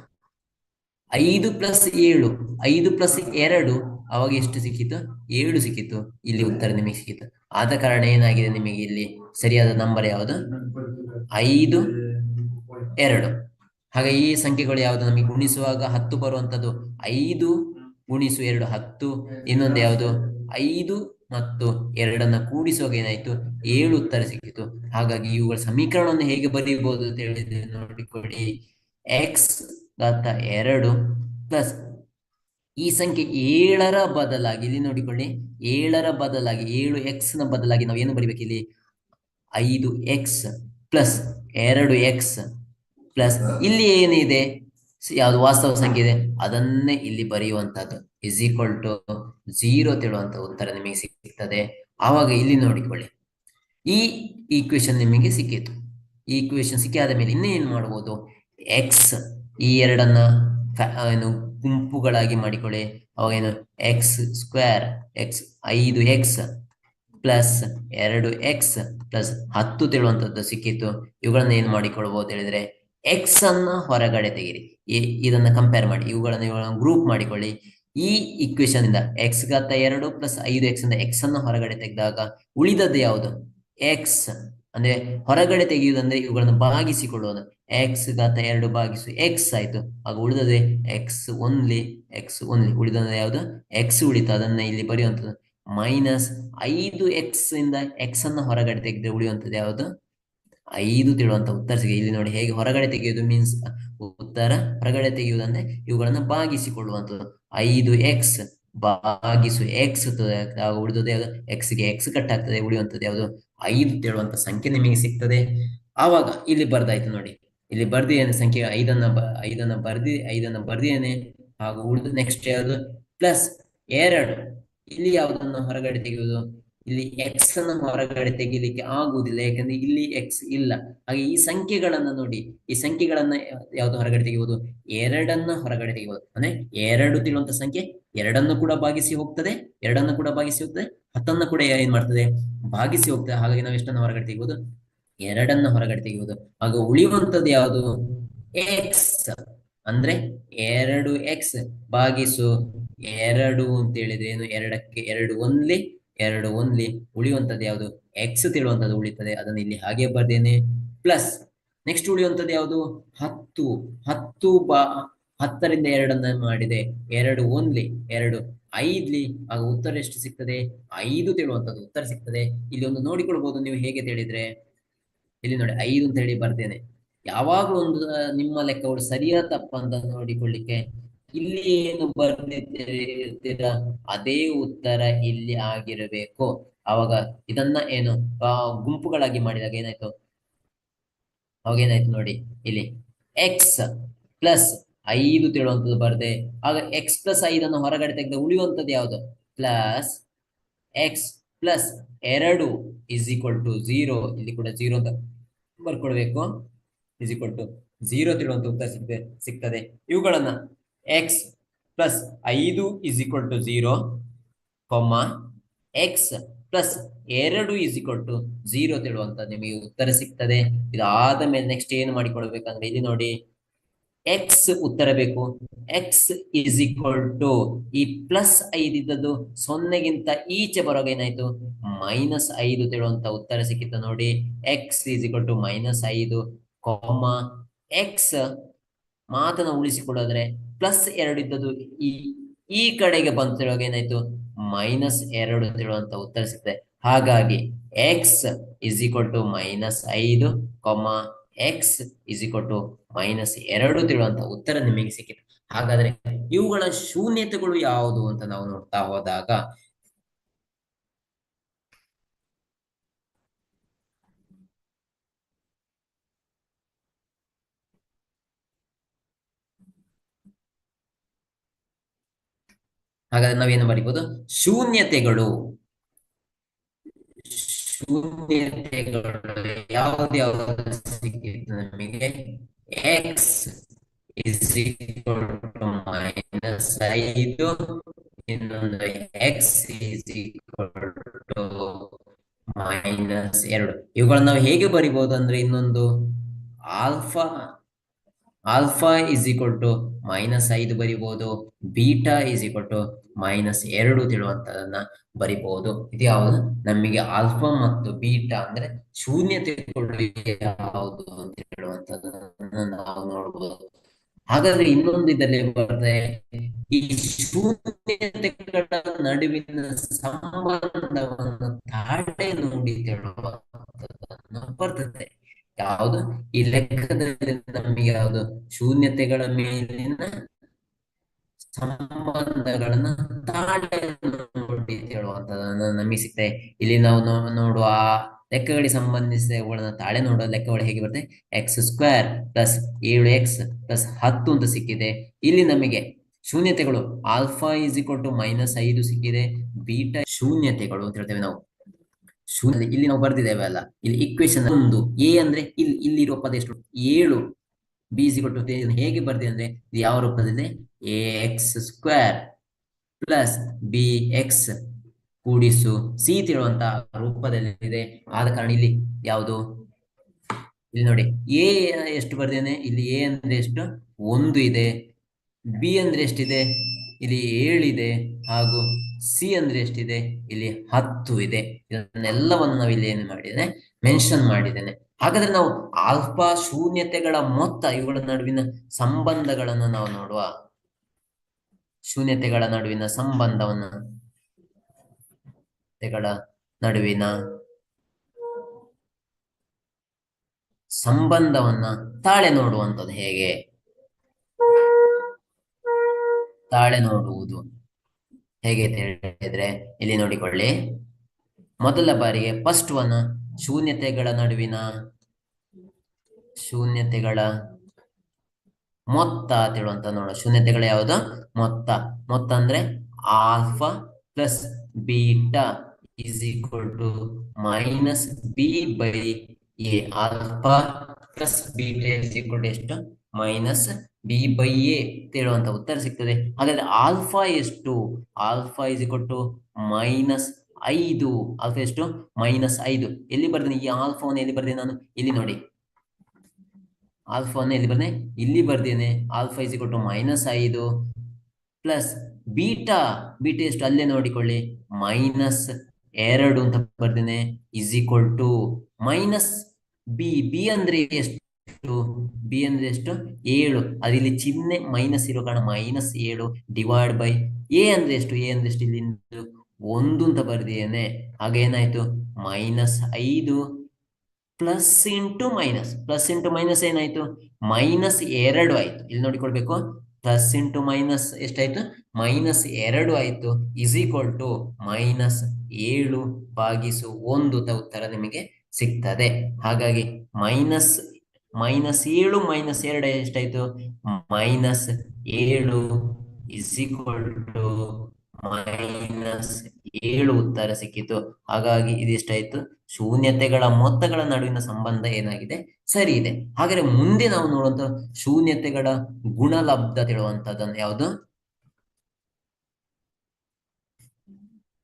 5 ಪ್ಲಸ್ 7, 5 ಪ್ಲಸ್ 2 ಅವಾಗ ಎಷ್ಟು ಸಿಕ್ಕಿತು? 7 ಸಿಕ್ಕಿತು. ಇಲ್ಲಿ ಉತ್ತರ ನಿಮಗೆ ಸಿಕ್ಕಿತು. ಆದ ಕಾರಣ ಏನಾಗಿದೆ ನಿಮಗೆ ಇಲ್ಲಿ ಸರಿಯಾದ ನಂಬರ್ ಯಾವುದು? 5, 2. ಹಾಗೆ ಈ ಸಂಖ್ಯೆಗಳು ಯಾವುದು? ನಮಗೆ ಗುಣಿಸುವಾಗ 10 ಬರುವಂತದ್ದು 5 ಗುಣಿಸು 2 10. ಇನ್ನೊಂದು ಯಾವುದು? 5 ಮತ್ತು 2 ಕೂಡಿಸುವಾಗ ಏನಾಯ್ತು? 7 ಉತ್ತರ ಸಿಕ್ಕಿತು. ಹಾಗಾಗಿ ಇವುಗಳ ಸಮೀಕರಣವನ್ನು ಹೇಗೆ ಬರೀಬಹುದು ಅಂತ ಹೇಳಿದ್ರೆ ನೋಡಿಕೊಳ್ಳಿ, ಎಕ್ಸ್ ಘಾತ 2 ಪ್ಲಸ್ ಈ ಸಂಖ್ಯೆ 7ರ ಬದಲಾಗಿ ಇಲ್ಲಿ ನೋಡಿಕೊಳ್ಳಿ, 7ರ ಬದಲಾಗಿ 7x ನ ಬದಲಾಗಿ ನಾವು ಏನು ಬರಿಬೇಕು ಇಲ್ಲಿ? 5x ಪ್ಲಸ್ 2x ಪ್ಲಸ್ ಇಲ್ಲಿ ಏನಿದೆ, ಯಾವುದು ವಾಸ್ತವ ಸಂಖ್ಯೆ ಇದೆ ಅದನ್ನೇ ಇಲ್ಲಿ ಬರೆಯುವಂತಹದ್ದು ಇಸ್ ಈಕ್ವಲ್ ಟು 0 ತಿಳುವಂತ ಉತ್ತರ ನಿಮಗೆ ಸಿಗ್ತದೆ. ಆವಾಗ ಇಲ್ಲಿ ನೋಡಿಕೊಳ್ಳಿ, ಈ ಈಕ್ವೇಶನ್ ನಿಮಗೆ ಸಿಕ್ಕಿತು. ಈ ಈಕ್ವೇಶನ್ ಸಿಕ್ಕಾದ ಮೇಲೆ ಇನ್ನೇನು ಮಾಡ್ಬೋದು? ಎಕ್ಸ್ ಈ ಎರಡನ್ನ ಏನು ಗುಂಪುಗಳಾಗಿ ಮಾಡಿಕೊಳ್ಳಿ. ಅವಾಗೇನು X square X 5x plus 2x plus 10 ತಿಳುವಂತದ್ದು ಸಿಕ್ಕಿತ್ತು. ಇವುಗಳನ್ನ ಏನ್ ಮಾಡಿಕೊಳ್ಬಹುದು ಹೇಳಿದ್ರೆ ಎಕ್ಸ್ ಅನ್ನ ಹೊರಗಡೆ ತೆಗಿರಿ. ಇದನ್ನ ಕಂಪೇರ್ ಮಾಡಿ, ಇವುಗಳನ್ನ ಗ್ರೂಪ್ ಮಾಡಿಕೊಳ್ಳಿ. ಈ ಇಕ್ವೇಶನ್ ಇಂದ ಎಕ್ಸ್ ಘಾತ 2 ಪ್ಲಸ್ 5x ಇಂದ ಎಕ್ಸ್ ಅನ್ನ ಹೊರಗಡೆ ತೆಗೆದಾಗ ಉಳಿದದ್ದು ಯಾವುದು? ಎಕ್ಸ್. ಅಂದ್ರೆ ಹೊರಗಡೆ ತೆಗೆಯುವುದಂದ್ರೆ ಇವುಗಳನ್ನು ಭಾಗಿಸಿಕೊಳ್ಳುವುದು. ಎಕ್ಸ್ ಘಾತ 2 ಭಾಗಿಸು ಎಕ್ಸ್ ಆಯ್ತು. ಆಗ ಉಳಿದದೆ ಎಕ್ಸ್ ಓನ್ಲಿ ಉಳಿದ ಯಾವುದು? ಎಕ್ಸ್ ಉಳಿತು. ಅದನ್ನ ಇಲ್ಲಿ ಬರೆಯುವಂಥದ್ದು -5x ಇಂದ ಎಕ್ಸ್ ಅನ್ನ ಹೊರಗಡೆ ತೆಗೆದ್ರೆ ಉಳಿಯುವಂಥದ್ದು ಯಾವುದು? 5 ತಿಳುವಂತ ಉತ್ತರ ಸಿಗ. ಇಲ್ಲಿ ನೋಡಿ ಹೇಗೆ ಹೊರಗಡೆ ತೆಗೆಯುವುದು ಮೀನ್ಸ್ ಉತ್ತರ ಹೊರಗಡೆ ತೆಗೆಯುವುದಂದ್ರೆ ಇವುಗಳನ್ನು ಭಾಗಿಸಿಕೊಳ್ಳುವಂಥದ್ದು. 5x ಭಾಗಿಸು ಎಕ್ಸ್ ಉಳಿದದ್ದು ಯಾವುದು? ಎಕ್ಸ್ಗೆ ಎಕ್ಸ್ ಕಟ್ ಆಗ್ತದೆ, ಉಳಿಯುವಂಥದ್ದು ಯಾವುದು? 5 ತಿಳುವಂತ ಸಂಖ್ಯೆ ನಿಮಗೆ ಸಿಗ್ತದೆ. ಆವಾಗ ಇಲ್ಲಿ ಬರ್ದಾಯ್ತು ನೋಡಿ, ಇಲ್ಲಿ ಬರ್ದಿದ್ದೇನೆ ಸಂಖ್ಯೆ 5ಅನ್ನ ಬರ್ದಿದ್ದೇನೆ. ಹಾಗೂ ಉಳಿದು ನೆಕ್ಸ್ಟ್ ಯಾವುದು? ಪ್ಲಸ್ 2. ಇಲ್ಲಿ ಯಾವುದನ್ನು ಹೊರಗಡೆ ತೆಗೆಯುವುದು? ಇಲ್ಲಿ ಎಕ್ಸ್ ಅನ್ನು ಹೊರಗಡೆ ತೆಗಿಲಿಕ್ಕೆ ಆಗುವುದಿಲ್ಲ, ಯಾಕಂದ್ರೆ ಇಲ್ಲಿ ಎಕ್ಸ್ ಇಲ್ಲ. ಹಾಗೆ ಈ ಸಂಖ್ಯೆಗಳನ್ನ ನೋಡಿ, ಈ ಸಂಖ್ಯೆಗಳನ್ನ ಯಾವ್ದು ಹೊರಗಡೆ ತೆಗೆಯುವುದು? 2ಅನ್ನ ಹೊರಗಡೆ ತೆಗೆಯುವುದು. ಅಂದ್ರೆ 2 ತಿಳುವಂತ ಸಂಖ್ಯೆ 2ಅನ್ನು ಕೂಡ ಭಾಗಿಸಿ ಹೋಗ್ತದೆ, 10ಅನ್ನ ಕೂಡ ಏನ್ ಮಾಡ್ತದೆ? ಭಾಗಿಸಿ ಹೋಗ್ತದೆ. ಹಾಗಾಗಿ ನಾವು ಎಷ್ಟನ್ನು ಹೊರಗಡೆ ತೆಗೆಯುವುದು? 2ಅನ್ನ ಹೊರಗಡೆ ತೆಗೆಯುವುದು. ಆಗ ಉಳಿಯುವಂತದ್ದು ಯಾವುದು? ಎಕ್ಸ್. ಅಂದ್ರೆ 2x ಭಾಗಿಸು 2 ಅಂತ ಹೇಳಿದ್ರೆ ಏನು? 2ಕ್ಕೆ 2 ಓನ್ಲಿ ಉಳಿಯುವಂತದ್ದು ಯಾವುದು? ಎಕ್ಸ್ ತಿಳುವಂತದ್ದು ಉಳಿತದೆ. ಅದನ್ನು ಇಲ್ಲಿ ಹಾಗೆ ಬರ್ದೇನೆ. ಪ್ಲಸ್ ನೆಕ್ಸ್ಟ್ ಉಳಿಯುವಂತದ್ದು ಯಾವುದು? 10ರಿಂದ 2ಅನ್ನ ಮಾಡಿದೆ 2 ಓನ್ಲಿ 2 5 ಆಗ ಉತ್ತರ ಎಷ್ಟು ಸಿಗ್ತದೆ? 5 ತಿಳುವಂತದ್ದು ಉತ್ತರ ಸಿಗ್ತದೆ. ಇಲ್ಲಿ ಒಂದು ನೋಡಿಕೊಳ್ಬಹುದು ನೀವು ಹೇಗೆ ತಿಳಿದ್ರೆ, ಇಲ್ಲಿ ನೋಡಿ 5 ಅಂತ ಹೇಳಿ ಬರ್ತೇನೆ. ಯಾವಾಗಲೂ ಒಂದು ನಿಮ್ಮ ಲೆಕ್ಕಗಳು ಸರಿಯಾ ತಪ್ಪ ಅಂತ ನೋಡಿಕೊಳ್ಳಿಕ್ಕೆ ಇಲ್ಲಿ ಏನು ಬರ್ದಿದ್ದೀರಾ ಅದೇ ಉತ್ತರ ಇಲ್ಲಿ ಆಗಿರಬೇಕು. ಅವಾಗ ಇದನ್ನ ಏನು ಗುಂಪುಗಳಾಗಿ ಮಾಡಿದಾಗ ಏನಾಯ್ತು? ಅವಾಗ ಏನಾಯ್ತು ನೋಡಿ, ಇಲ್ಲಿ ಎಕ್ಸ್ ಪ್ಲಸ್ 5 ತಿಳುವಂತದ್ದು ಬರ್ದೆ. ಆಗ ಎಕ್ಸ್ ಪ್ಲಸ್ 5ಅನ್ನು ಹೊರಗಡೆ ತೆಗೆದ ಉಳಿಯುವಂತದ್ದು ಯಾವುದು? Plus x plus 2 is equal to 0. ಇಲ್ಲಿ ಕೂಡ 0 ಅಂತ ಬರ್ಕೊಳ್ಬೇಕು. ಇಸ್ ಈಕ್ವಲ್ ಟು 0 ತಿಳುವಂತ ಉತ್ತರ ಸಿಗ್ತದೆ. ಇವುಗಳನ್ನ x plus 5 is equal to 0, x plus 2 is equal to 0 ತಿಳುವಂತ ನಿಮಗೆ ಉತ್ತರ ಸಿಗ್ತದೆ. ಇದಾದ ಮೇಲೆ ನೆಕ್ಸ್ಟ್ ಏನು ಮಾಡಿಕೊಳ್ಬೇಕಂದ್ರೆ ಇಲ್ಲಿ ನೋಡಿ, ಎಕ್ಸ್ ಉತ್ತರ ಬೇಕು. ಎಕ್ಸ್ ಇಸ್ ಈಕ್ವಲ್ ಟು ಈ ಪ್ಲಸ್ 5 ಇದ್ದದ್ದು 0ಗಿಂತ ಈಚೆ ಬರುವಾಗ ಏನಾಯ್ತು? -5 ತಿಳುವಂತ ಉತ್ತರ ಸಿಕ್ಕಿತ್ತು ನೋಡಿ. X is equal to -5, x ಮಾತನ್ನ ಉಳಿಸಿಕೊಳ್ಳೋದ್ರೆ +2 ಇದ್ದದ್ದು ಈ ಕಡೆಗೆ ಬಂತು ಹೇಳುವಾಗ ಏನಾಯ್ತು? -2 ತಿಳುವಂತ ಉತ್ತರ ಸಿಗ್ತದೆ. ಹಾಗಾಗಿ x is equal to -5, x is equal to -2 ತಿಳುವಂತ ಉತ್ತರ ನಿಮಗೆ ಸಿಕ್ಕಿತು. ಹಾಗಾದ್ರೆ ಇವುಗಳ ಶೂನ್ಯತೆಗಳು ಯಾವುದು ಅಂತ ನಾವು ನೋಡ್ತಾ ಹೋದಾಗ, ಹಾಗಾದ್ರೆ ನಾವೇನು ಬರೀಬಹುದು? ಶೂನ್ಯತೆಗಳು ಯಾವ್ದು ಸಿಕ್ಕಿತ್ತು ನಮಗೆ? ಎಕ್ಸ್ ಇಸ್ ಈಕ್ವಲ್ ಟು -5, ಇನ್ನೊಂದು ಎಕ್ಸ್ ಇಸ್ ಈಕ್ವಲ್ ಟು -2. ಇವುಗಳನ್ನ ನಾವು ಹೇಗೆ ಬರಿಬಹುದು ಅಂದ್ರೆ, ಇನ್ನೊಂದು ಆಲ್ಫಾ ಇಸ್ ಈಕ್ವಲ್ ಟು -5 ಬರಿಬಹುದು, ಬೀಟಾ ಇಸ್ ಈಕ್ವಲ್ ಟು -2 ತಿಳುವಂತದನ್ನ ಬರಿಬಹುದು. ಇದು ಯಾವುದು? ನಮಗೆ ಆಲ್ಫಾ ಮತ್ತು ಬೀಟಾ ಅಂದ್ರೆ ಶೂನ್ಯತೆಗಳು ಯಾವುದು ಅಂತ ಹೇಳುವಂತದನ್ನ ನಾವು ನೋಡಬಹುದು. ಹಾಗಾದ್ರೆ ಇನ್ನೊಂದು ಇದರಲ್ಲಿ ಬರ್ತದೆ, ಈ ಶೂನ್ಯತೆಗಳ ನಡುವಿನ ಸಂಬಂಧವನ್ನು ತಾಳೆ ನೋಡಿ ಹೇಳುವಂತದನ್ನು ಬರ್ತದೆ. ಯಾವುದು? ಈ ಲೆಕ್ಕದಲ್ಲಿ ನಮಗೆ ಯಾವುದು? ಶೂನ್ಯತೆಗಳ ಮೇಲಿನ ಸಂಬಂಧಗಳನ್ನ ತಾಳೆ ನೋಡಿ ಹೇಳುವಂತದನ್ನ ನಮಗೆ ಸಿಗ್ತದೆ. ಇಲ್ಲಿ ನಾವು ನೋಡುವ ಲೆಕ್ಕಗಳಿಗೆ ಸಂಬಂಧಿಸಿದ ತಾಳೆ ನೋಡುವ ಲೆಕ್ಕಗಳು ಹೇಗೆ ಬರ್ತದೆ? x² ಪ್ಲಸ್ 7x ಪ್ಲಸ್ 10 ಅಂತ ಸಿಕ್ಕಿದೆ. ಇಲ್ಲಿ ನಮಗೆ ಶೂನ್ಯತೆಗಳು ಆಲ್ಫಾ ಇಸ್ ಈಕ್ವಲ್ ಟು -5 ಸಿಕ್ಕಿದೆ, ಬೀಟಾ ಶೂನ್ಯತೆಗಳು ಅಂತ ಹೇಳ್ತೇವೆ ನಾವು. ಇಲ್ಲಿ ನಾವು ಬರ್ದಿದ್ದೇವೆ ಅಲ್ಲ, ಇಲ್ಲಿ ಇಕ್ವೇಶನ್ 1 ಎ ಅಂದ್ರೆ ಇಲ್ಲಿರುವ ಪದ ಎಷ್ಟು? 7 ಬಿ ಇಸ್ ಈಕ್ವಲ್ ಟು ಹೇಗೆ ಬರ್ತೀವಿ ಅಂದ್ರೆ ಇದು ಯಾವ ರೂಪದಲ್ಲಿದೆ, A x square plus B X ಕೂಡಿಸು ಸಿ ತಿಳುವಂತ ರೂಪದಲ್ಲಿದೆ. ಆದ ಕಾರಣ ಇಲ್ಲಿ ಯಾವುದು, ಇಲ್ಲಿ ನೋಡಿ ಎ ಎಷ್ಟು ಬರ್ದೇನೆ, ಇಲ್ಲಿ ಎ ಅಂದ್ರೆ ಎಷ್ಟು, 1 ಇದೆ. ಬಿ ಅಂದ್ರೆ ಎಷ್ಟಿದೆ, ಇಲ್ಲಿ 7 ಇದೆ. ಹಾಗೂ ಸಿ ಅಂದ್ರೆ ಎಷ್ಟಿದೆ, ಇಲ್ಲಿ 10 ಇದೆ. ಇದನ್ನೆಲ್ಲವನ್ನು ನಾವು ಇಲ್ಲಿ ಏನು ಮಾಡಿದ್ದೇನೆ, ಮೆನ್ಷನ್ ಮಾಡಿದ್ದೇನೆ. ಹಾಗಾದ್ರೆ ನಾವು ಆಲ್ಫಾ ಶೂನ್ಯತೆಗಳ ಮೊತ್ತ ಇವುಗಳ ನಡುವಿನ ಸಂಬಂಧಗಳನ್ನು ನಾವು ನೋಡುವ. ಶೂನ್ಯತೆಗಳ ನಡುವಿನ ಸಂಬಂಧವನ್ನ ನಡುವಿನ ಸಂಬಂಧವನ್ನ ತಾಳೆ ನೋಡುವಂಥದ್ದು ಹೇಗೆ, ತಾಳೆ ನೋಡುವುದು ಹೇಗೆ ಅಂತ ಹೇಳಿದ್ರೆ ಇಲ್ಲಿ ನೋಡಿಕೊಳ್ಳಿ. ಮೊದಲ ಬಾರಿಗೆ ಫಸ್ಟ್ ಒನ್ ಶೂನ್ಯತೆಗಳ ಮೊತ್ತ ತಿಳುವಂತ ನೋಡ. ಶೂನ್ಯತೆಗಳ ಯಾವುದು, ಮೊತ್ತ ಅಂದ್ರೆ alpha plus beta is equal to minus b by A. Alpha plus beta is equal to ಎಷ್ಟು, ಮೈನಸ್ ಬಿ ಬೈ ಎ ಹೇಳುವಂತ ಉತ್ತರ ಸಿಗ್ತದೆ. ಹಾಗಾದ್ರೆ ಆಲ್ಫಾ ಎಷ್ಟು, alpha is equal to -5. Alpha ಎಷ್ಟು, -5. ಎಲ್ಲಿ ಬರ್ದೇನೆ ಈ ಆಲ್ಫಾವನ್ನು, ಎಲ್ಲಿ ಬರ್ದೇನೆ ನಾನು, ಇಲ್ಲಿ ನೋಡಿ ಆಲ್ಫಾವನ್ನು ಎಲ್ಲಿ ಬರ್ದೇನೆ, ಇಲ್ಲಿ ಬರ್ದೇನೆ. Alpha is equal to -5 plus beta ಎಷ್ಟು ಅಲ್ಲೇ ನೋಡಿಕೊಳ್ಳಿ, -2 ಅಂತ ಬರ್ದೇನೆ is equal to minus B ಅಂದ್ರೆ ಎಷ್ಟು, ಬಿ ಅಂದ್ರೆ ಎಷ್ಟು, 7. ಅದಿಲ್ಲಿ ಚಿಹ್ನೆ ಮೈನಸ್ ಇರೋ ಕಾರಣ -7 ಡಿವೈಡ್ ಬೈ ಎ ಅಂದ್ರೆ ಎಷ್ಟು, ಇಲ್ಲಿ 1 ಅಂತ ಬರ್ದೇನೆ. ಹಾಗೆ ಏನಾಯ್ತು, -5 ಪ್ಲಸ್ ಇಂಟು ಮೈನಸ್ ಏನಾಯ್ತು, -2 ಆಯ್ತು. ಇಲ್ಲಿ ನೋಡಿಕೊಳ್ಬೇಕು, ಪ್ಲಸ್ ಇಂಟು ಮೈನಸ್ ಎಷ್ಟಾಯ್ತು, -2 ಆಯ್ತು. ಇಸ್ ಈಕ್ವಲ್ ಟು -7 ಭಾಗಿಸು 1 ಉತ್ತರ ನಿಮಗೆ ಸಿಗ್ತದೆ. ಹಾಗಾಗಿ -7 -2 ಎಷ್ಟಾಯ್ತು, -7 ಇಸ್ ಈಕ್ವಲ್ ಟು -7 ಉತ್ತರ ಸಿಕ್ಕಿತು. ಹಾಗಾಗಿ ಇದಿಷ್ಟಾಯ್ತು, ಶೂನ್ಯತೆಗಳ ಮೊತ್ತಗಳ ನಡುವಿನ ಸಂಬಂಧ ಏನಾಗಿದೆ, ಸರಿ ಇದೆ. ಹಾಗಾದ್ರೆ ಮುಂದೆ ನಾವು ನೋಡುವಂತ ಶೂನ್ಯತೆಗಳ ಗುಣಲಬ್ಧ ತಿಳುವಂತದ್ದನ್ನು ಯಾವುದು,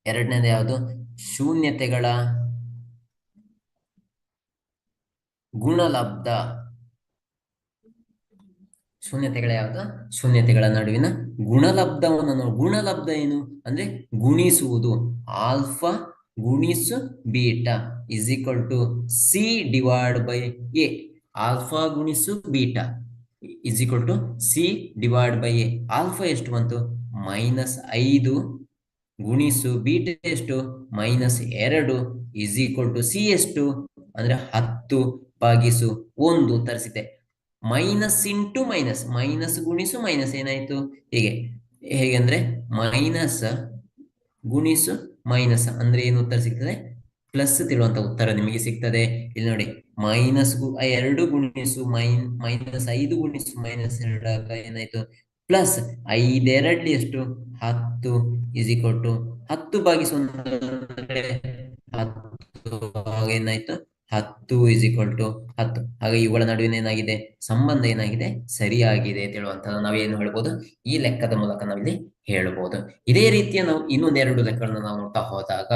ಎರಡನೇದು ಯಾವುದು, ಶೂನ್ಯತೆಗಳ ಗುಣಲಬ್ಧ. ಶೂನ್ಯತೆಗಳ ಯಾವುದು, ಶೂನ್ಯತೆಗಳ ನಡುವಿನ ಗುಣಲಬ್ಧವನ್ನು ಗುಣಲಬ್ಧ ಏನು ಅಂದ್ರೆ ಗುಣಿಸುವುದು. ಆಲ್ಫಾ ಗುಣಿಸು beta is equal to C divide by A. Alpha ಗುಣಿಸು beta is equal to C divide by A. Alpha ಎಷ್ಟು ಬಂತು, -5 ಗುಣಿಸು ಬೀಟಾ ಎಷ್ಟು, -2 ಇಸ್ ಈಕ್ವಲ್ ಟು ಸಿ ಎಷ್ಟು ಅಂದ್ರೆ 10 ಭಾಗಿಸು 1 ತರಿಸಿದೆ. ಮೈನಸ್ ಇಂಟು ಮೈನಸ್ ಗುಣಿಸು ಮೈನಸ್ ಏನಾಯ್ತು, ಹೇಗೆ ಅಂದ್ರೆ ಮೈನಸ್ ಗುಣಿಸು ಮೈನಸ್ ಅಂದ್ರೆ ಏನು ಉತ್ತರ ಸಿಗ್ತದೆ, ಪ್ಲಸ್ ತಿಳುವಂತ ಉತ್ತರ ನಿಮಗೆ ಸಿಗ್ತದೆ. ಇಲ್ಲಿ ನೋಡಿ -2 ಗುಣಿಸು -5 ಗುಣಿಸು -2 ಏನಾಯ್ತು, ಪ್ಲಸ್ 5 2 ಎಷ್ಟು 10 ಇಸ್ ಈಕ್ವಲ್ ಟು 10 ಭಾಗಿಸು 10 ಏನಾಯ್ತು, 10 ಇಸ್ ಈಕ್ವಲ್ ಟು 10. ಹಾಗೆ ಇವುಗಳ ನಡುವಿನ ಏನಾಗಿದೆ, ಸಂಬಂಧ ಏನಾಗಿದೆ, ಸರಿಯಾಗಿದೆ ಅಂತ ಹೇಳುವಂತದ್ದು ನಾವೇನು ಹೇಳ್ಬೋದು, ಈ ಲೆಕ್ಕದ ಮೂಲಕ ನಾವಿಲ್ಲಿ ಹೇಳ್ಬೋದು. ಇದೇ ರೀತಿಯ ನಾವು ಇನ್ನೊಂದೆರಡು ಲೆಕ್ಕಗಳನ್ನ ನಾವು ನೋಡ್ತಾ ಹೋದಾಗ,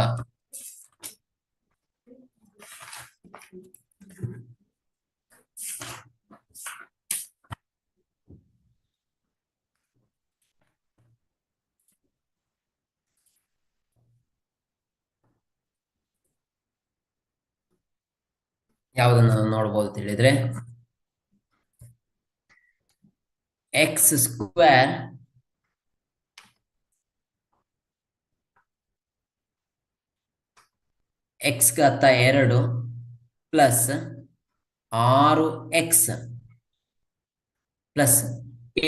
ಯಾವುದನ್ನ ನಾವು ನೋಡ್ಬೋದು ತಿಳಿದ್ರೆ, ಎಕ್ಸ್ ಸ್ಕ್ವೇರ್ ಎಕ್ಸ್ ಘಾತ 2 ಪ್ಲಸ್ 6x ಪ್ಲಸ್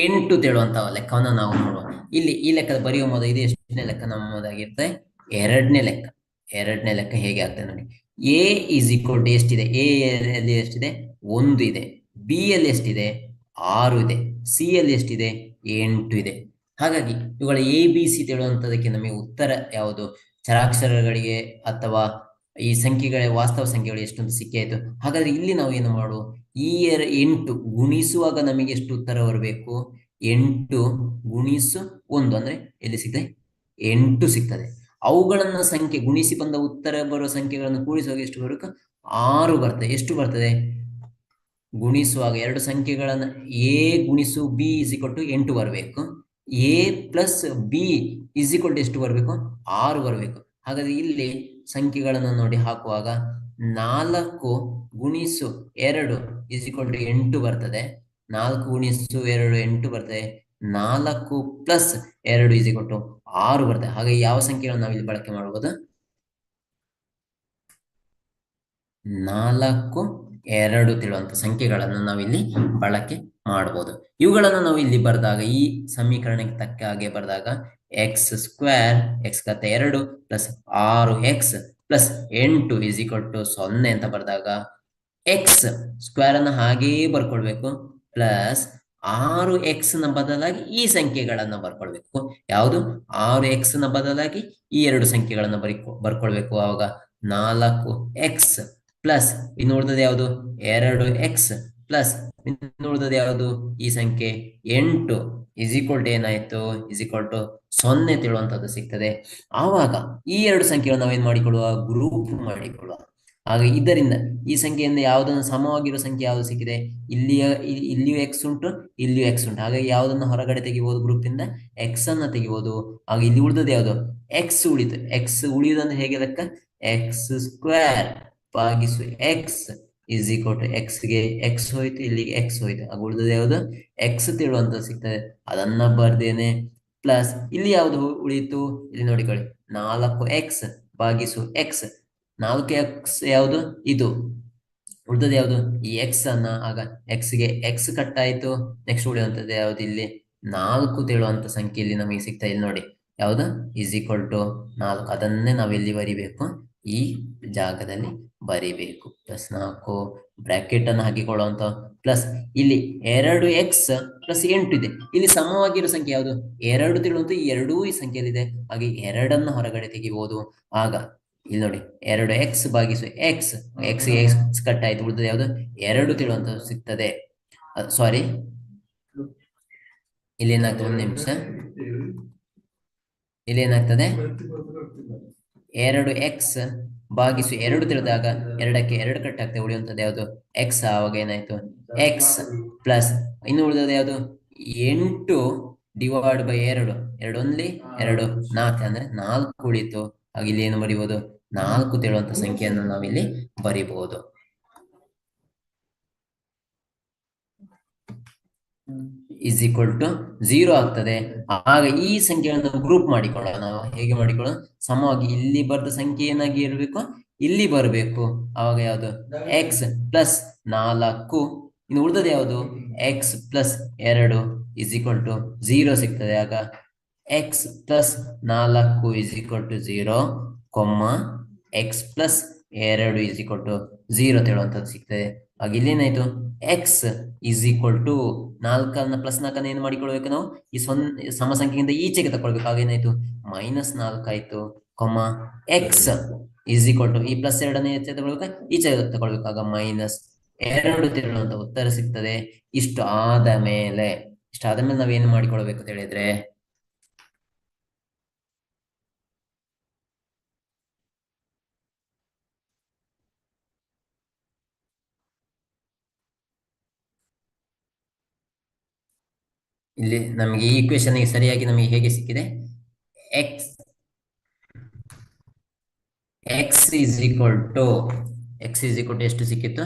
8 ತಿಳುವಂತ ಲೆಕ್ಕವನ್ನು ನಾವು ನೋಡುವ. ಇಲ್ಲಿ ಈ ಲೆಕ್ಕದ ಬರೆಯುವ ಮೊದಲು ಇದು ಎಷ್ಟನೇ ಲೆಕ್ಕ ನಮ್ಮದಾಗಿರುತ್ತೆ, ಎರಡನೇ ಲೆಕ್ಕ ಹೇಗೆ ಆಗ್ತದೆ ನೋಡಿ. ಎ ಇಸ್ ಈಕ್ವಲ್ ಟು ಎಷ್ಟಿದೆ, ಎ ಅಲ್ಲಿ ಎಷ್ಟಿದೆ, 1 ಇದೆ. ಬಿ ಅಲ್ಲಿ ಎಷ್ಟಿದೆ, 6 ಇದೆ. ಸಿ ಅಲ್ಲಿ ಎಷ್ಟಿದೆ, 8 ಇದೆ. ಹಾಗಾಗಿ ಇವುಗಳ ಎ ಬಿ ಸಿ ತಿಳುವಂತದಕ್ಕೆ ನಮಗೆ ಉತ್ತರ ಯಾವುದು, ಚರಾಕ್ಷರಗಳಿಗೆ ಅಥವಾ ಈ ಸಂಖ್ಯೆಗಳ ವಾಸ್ತವ ಸಂಖ್ಯೆಗಳು ಎಷ್ಟೊಂದು ಸಿಕ್ಕಿ ಆಯ್ತು. ಹಾಗಾದ್ರೆ ಇಲ್ಲಿ ನಾವು ಏನು ಮಾಡುವ, ಈ 8 ಗುಣಿಸುವಾಗ ನಮಗೆ ಎಷ್ಟು ಉತ್ತರ ಬರಬೇಕು? 8 ಗುಣಿಸು 1 ಅಂದ್ರೆ ಎಲ್ಲಿ ಸಿಗ್ತದೆ? 8 ಸಿಗ್ತದೆ. ಅವುಗಳನ್ನ ಸಂಖ್ಯೆ ಗುಣಿಸಿ ಬಂದ ಉತ್ತರ ಬರುವ ಸಂಖ್ಯೆಗಳನ್ನು ಕೂಡಿಸುವಾಗ ಎಷ್ಟು ಬರಬೇಕು? 6 ಬರ್ತದೆ. ಎಷ್ಟು ಬರ್ತದೆ? ಗುಣಿಸುವಾಗ ಎರಡು ಸಂಖ್ಯೆಗಳನ್ನ ಎ ಗುಣಿಸು ಬಿ ಇಸ್ ಈಕ್ವಲ್ ಟು 8 ಬರಬೇಕು. A plus b is equal to ಎಷ್ಟು ಬರಬೇಕು? 6 ಬರಬೇಕು. ಹಾಗಾದ್ರೆ ಇಲ್ಲಿ ಸಂಖ್ಯೆಗಳನ್ನು ನೋಡಿ ಹಾಕುವಾಗ 4 ಗುಣಿಸು 2 ಇಸ್ ಈಕ್ವಲ್ ಟು 8 ಬರ್ತದೆ. 4 ಗುಣಿಸು 2 8 ಬರ್ತದೆ. 4 ಪ್ಲಸ್ 2 ಇಸ್ ಈಕ್ವಲ್ ಟು 6 ಬರ್ತದೆ. ಹಾಗೆ ಯಾವ ಸಂಖ್ಯೆಗಳನ್ನು ನಾವು ಇಲ್ಲಿ ಬಳಕೆ ಮಾಡಬಹುದು? 4 2 ತಿಳುವಂತ ಸಂಖ್ಯೆಗಳನ್ನು ನಾವಿಲ್ಲಿ ಬಳಕೆ ಮಾಡಬಹುದು. ಇವುಗಳನ್ನು ನಾವು ಇಲ್ಲಿ ಬರೆದಾಗ ಈ ಸಮೀಕರಣಕ್ಕೆ ತಕ್ಕ ಹಾಗೆ ಬರೆದಾಗ ಎಕ್ಸ್ ಸ್ಕ್ವೇರ್ ಎಕ್ಸ್ ಘಾತ 2 plus 6x plus 8 is equal to 0 ಅಂತ ಬರೆದಾಗ ಎಕ್ಸ್ ಸ್ಕ್ವೇರ್ ಅನ್ನು ಹಾಗೆಯೇ ಬರ್ಕೊಳ್ಬೇಕು. ಪ್ಲಸ್ 6x ನ ಬದಲಾಗಿ ಈ ಸಂಖ್ಯೆಗಳನ್ನು ಬರ್ಕೊಳ್ಬೇಕು. ಯಾವುದು? 6x ನ ಬದಲಾಗಿ ಈ ಎರಡು ಸಂಖ್ಯೆಗಳನ್ನು ಬರ್ಕೊಳ್ಬೇಕು. ಆವಾಗ 4x ಪ್ಲಸ್ ಇನ್ನು ಉಳಿದದ್ದು ಯಾವುದು? 2x ಪ್ಲಸ್ ಇನ್ನು ಉಳಿದದ್ದು ಯಾವುದು? ಈ ಸಂಖ್ಯೆ 8 ಇಸ್ ಈಕ್ವಲ್ ಟು ಏನಾಯ್ತು? ಇಸ್ ಈಕ್ವಲ್ ಟು 0 ತಿಳುವಂತದ್ದು ಸಿಗ್ತದೆ. ಆವಾಗ ಈ ಎರಡು ಸಂಖ್ಯೆಗಳನ್ನು ನಾವೇನ್ ಮಾಡಿಕೊಳ್ಳುವ? ಗ್ರೂಪ್ ಮಾಡಿಕೊಳ್ಳುವ. ಹಾಗೆ ಇದರಿಂದ ಈ ಸಂಖ್ಯೆಯಿಂದ ಯಾವುದನ್ನು ಸಮವಾಗಿರುವ ಸಂಖ್ಯೆ ಯಾವುದು ಸಿಕ್ಕಿದೆ? ಇಲ್ಲಿಯೂ ಎಕ್ಸ್ ಉಂಟು, ಇಲ್ಲಿಯೂ ಎಕ್ಸ್ ಉಂಟು. ಹಾಗಾಗಿ ಯಾವುದನ್ನು ಹೊರಗಡೆ ತೆಗಿಬಹುದು? ಗ್ರೂಪ್ ಇಂದ ಎಕ್ಸ್ ಅನ್ನ ತೆಗಿಬಹುದು. ಹಾಗೆ ಇಲ್ಲಿ ಉಳಿದದ್ದು ಯಾವುದು? ಎಕ್ಸ್ ಉಳಿತು. ಎಕ್ಸ್ ಉಳಿಯುವುದಂದ್ರೆ ಹೇಗೆ ಲೆಕ್ಕ? ಎಕ್ಸ್ ಸ್ಕ್ವೇರ್ ಭಾಗಿಸು x is equal to x ಗೆ ಎಕ್ಸ್ ಹೋಯ್ತು, ಇಲ್ಲಿಗೆ ಎಕ್ಸ್ ಹೋಯ್ತು. ಆಗ ಉಳಿದದ್ದು ಯಾವುದು? ಎಕ್ಸ್ ತಿಳುವಂತ ಸಿಗ್ತದೆ. ಅದನ್ನ ಬರ್ದೇನೆ. ಪ್ಲಸ್ ಇಲ್ಲಿ ಯಾವುದು ಉಳಿಯಿತು? ಇಲ್ಲಿ ನೋಡಿಕೊಳ್ಳಿ, 4x ಭಾಗಿಸು ಎಕ್ಸ್. 4x ಯಾವುದು? ಇದು. ಉಳಿದದ್ದು ಯಾವುದು? ಈ ಎಕ್ಸ್ ಅನ್ನ. ಆಗ ಎಕ್ಸ್ ಗೆ ಎಕ್ಸ್ ಕಟ್ ಆಯ್ತು. ನೆಕ್ಸ್ಟ್ ಉಳಿಯುವಂತದ್ದು ಯಾವುದು? ಇಲ್ಲಿ 4 ತಿಳುವಂತ ಸಂಖ್ಯೆ ಇಲ್ಲಿ ನಮಗೆ ಸಿಗ್ತಾ. ಇಲ್ಲಿ ನೋಡಿ ಯಾವುದು? Is equal to 4. ಅದನ್ನೇ ನಾವೆಲ್ಲಿ ಬರಿಬೇಕು? ಈ ಜಾಗದಲ್ಲಿ ಬರಿಬೇಕು. ಪ್ಲಸ್ 4 ಬ್ರಾಕೆಟ್ ಅನ್ನು ಹಾಕಿಕೊಳ್ಳುವಂತ. ಪ್ಲಸ್ ಇಲ್ಲಿ 2x ಪ್ಲಸ್ 8 ಇದೆ. ಇಲ್ಲಿ ಸಮವಾಗಿರೋ ಸಂಖ್ಯೆ ಯಾವುದು? 2 ತಿಳುವಂತ ಈ ಎರಡೂ ಈ ಸಂಖ್ಯೆಯಲ್ಲಿದೆ. ಹಾಗೆ 2ಅನ್ನು ಹೊರಗಡೆ ತೆಗಿಬಹುದು. ಆಗ ಇಲ್ಲಿ ನೋಡಿ 2x ಭಾಗಿಸು ಎಕ್ಸ್. ಎಕ್ಸ್ ಗೆ ಎಕ್ಸ್ ಕಟ್ ಆಯ್ತು. ಉಳಿದದ್ದು ಯಾವುದು? 2 ತಿಳುವಂತ ಸಿಗ್ತದೆ. ಸಾರಿ, ಇಲ್ಲಿ ಏನಾಗ್ತದೆ? ಒಂದು ನಿಮಿಷ. ಇಲ್ಲಿ ಏನಾಗ್ತದೆ? 2x ಭಾಗಿಸು 2 ತಿಳಿದಾಗ 2ಕ್ಕೆ 2 ಕಟ್ ಆಗ್ತದೆ. ಉಳಿಯುವಂತದ್ದು ಯಾವುದು? ಎಕ್ಸ್. ಆವಾಗ ಏನಾಯ್ತು? ಎಕ್ಸ್ ಪ್ಲಸ್ ಇನ್ನು ಉಳಿದದ್ದು ಯಾವುದು? 8 ಡಿವೈಡ್ ಬೈ 2. 2 ಒಂದ್ಲಿ 2 4 ಅಂದ್ರೆ 4 ಉಳಿತು. ಹಾಗೆ ಇಲ್ಲಿ ಏನು ಬರಿಬಹುದು? 4 ತಿಳುವಂತ ಸಂಖ್ಯೆಯನ್ನು ನಾವಿಲ್ಲಿ ಬರಿಬಹುದು. ಇಸ್ ಈಕ್ವಲ್ ಟು 0 ಆಗ್ತದೆ. ಆಗ ಈ ಸಂಖ್ಯೆಗಳನ್ನು ಗ್ರೂಪ್ ಮಾಡಿಕೊಳ್ಳೋಣ. ನಾವು ಹೇಗೆ ಮಾಡಿಕೊಳ್ಳೋಣ? ಸಮವಾಗಿ ಇಲ್ಲಿ ಬರೆದ ಸಂಖ್ಯೆ ಏನಾಗಿ ಇರಬೇಕು? ಇಲ್ಲಿ ಬರಬೇಕು. ಆವಾಗ ಯಾವುದು? ಎಕ್ಸ್ ಪ್ಲಸ್ 4 ಇನ್ನು ಉಳಿದದ್ದು ಯಾವುದು? X plus 2 is equal to 0 ಸಿಗ್ತದೆ. ಆಗ x plus 4 is equal to 0, x plus 2 is equal to 0 ಹೇಳುವಂಥದ್ದು ಸಿಗ್ತದೆ. ಹಾಗೆ ಇಲ್ಲೇನಾಯ್ತು? X is equal to 4 plus 4 ಏನು ಮಾಡಿಕೊಳ್ಬೇಕು ನಾವು? ಈ ಸಮ ಸಂಖ್ಯೆಗಿಂತ ಈಚೆಗೆ ತಗೊಳ್ಬೇಕು. ಹಾಗೇನಾಯ್ತು? -4 ಆಯ್ತು. ಎಕ್ಸ್ ಇಸ್ ಈಕ್ವಲ್ ಟು ಈ ಪ್ಲಸ್ 2 ಈಚೆ ತಗೊಳ್ಬೇಕು, ಈಚೆ ತಗೊಳ್ಬೇಕು. ಆಗ -2 ತಿಳುವಂತ ಉತ್ತರ ಸಿಗ್ತದೆ. ಇಷ್ಟು ಆದ ಮೇಲೆ ನಾವೇನು ಮಾಡಿಕೊಳ್ಬೇಕು ಅಂತ ಹೇಳಿದ್ರೆ, ಇಲ್ಲಿ ನಮಗೆ ಈ ಈಕ್ವೇಶನ್ ಸರಿಯಾಗಿ ನಮಗೆ ಹೇಗೆ ಸಿಕ್ಕಿದೆ? ಎಕ್ಸ್ ಇಸ್ ಈಕ್ವಲ್ ಟು ಎಷ್ಟು ಸಿಕ್ಕಿತ್ತು?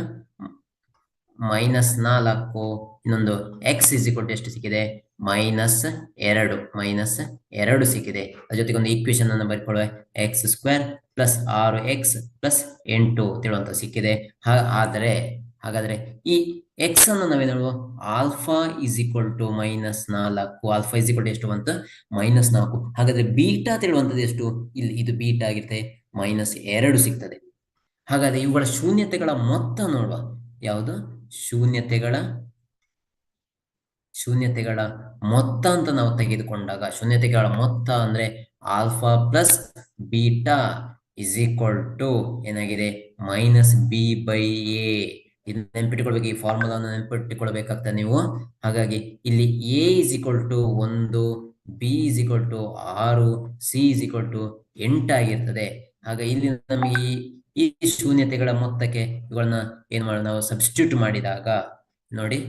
-4. ಇನ್ನೊಂದು ಎಕ್ಸ್ ಇಸ್ ಈಕ್ವಲ್ ಟು ಎಷ್ಟು ಸಿಕ್ಕಿದೆ? -2 ಸಿಕ್ಕಿದೆ. ಅದ್ರ ಜೊತೆಗೆ ಒಂದು ಈಕ್ವೇಶನ್ ಅನ್ನು ಬರ್ಕೊಳ್ಳುವ. X square plus 6x plus 8 ತಿಳುವಂತ ಸಿಕ್ಕಿದೆ. ಹಾಗಾದ್ರೆ ಈ ಎಕ್ಸ್ ಅನ್ನು ನಾವೇನು ಹೇಳುವ? Alpha is equal to -4. Alpha is equal to ಎಷ್ಟು ಬಂತು? -4. ಹಾಗಾದ್ರೆ ಬೀಟಾ ತಿಳುವಂತದ್ದು ಎಷ್ಟು? ಇಲ್ಲಿ ಇದು ಬೀಟಾ ಆಗಿರುತ್ತೆ. -2 ಸಿಗ್ತದೆ. ಹಾಗಾದ್ರೆ ಇವುಗಳ ಶೂನ್ಯತೆಗಳ ಮೊತ್ತ ನೋಡುವ. ಯಾವುದು? ಶೂನ್ಯತೆಗಳ ಮೊತ್ತ ಅಂತ ನಾವು ತೆಗೆದುಕೊಂಡಾಗ, ಶೂನ್ಯತೆಗಳ ಮೊತ್ತ ಅಂದ್ರೆ alpha plus beta is equal to ಏನಾಗಿದೆ? -b/a. ಇದು ನೆನ್ಪಿಟ್ಕೊಳ್ಬೇಕು, ಈ ಫಾರ್ಮುಲಾನ ನೆನ್ಪಿಟ್ಕೊಳ್ಬೇಕಾಗ್ತದೆ ನೀವು. ಹಾಗಾಗಿ ಇಲ್ಲಿ a is equal to 1, b is equal to 6, c is equal to 8 ಆಗಿರ್ತದೆ. ಆಗ ಇಲ್ಲಿ ನಮಗೆ ಈ ಶೂನ್ಯತೆಗಳ ಮೊತ್ತಕ್ಕೆ ಇವುಗಳನ್ನ ಏನ್ ಮಾಡೋಣ, ನಾವು ಸಬ್ಸ್ಟಿಟ್ಯೂಟ್ ಮಾಡಿದಾಗ ನೋಡಿ,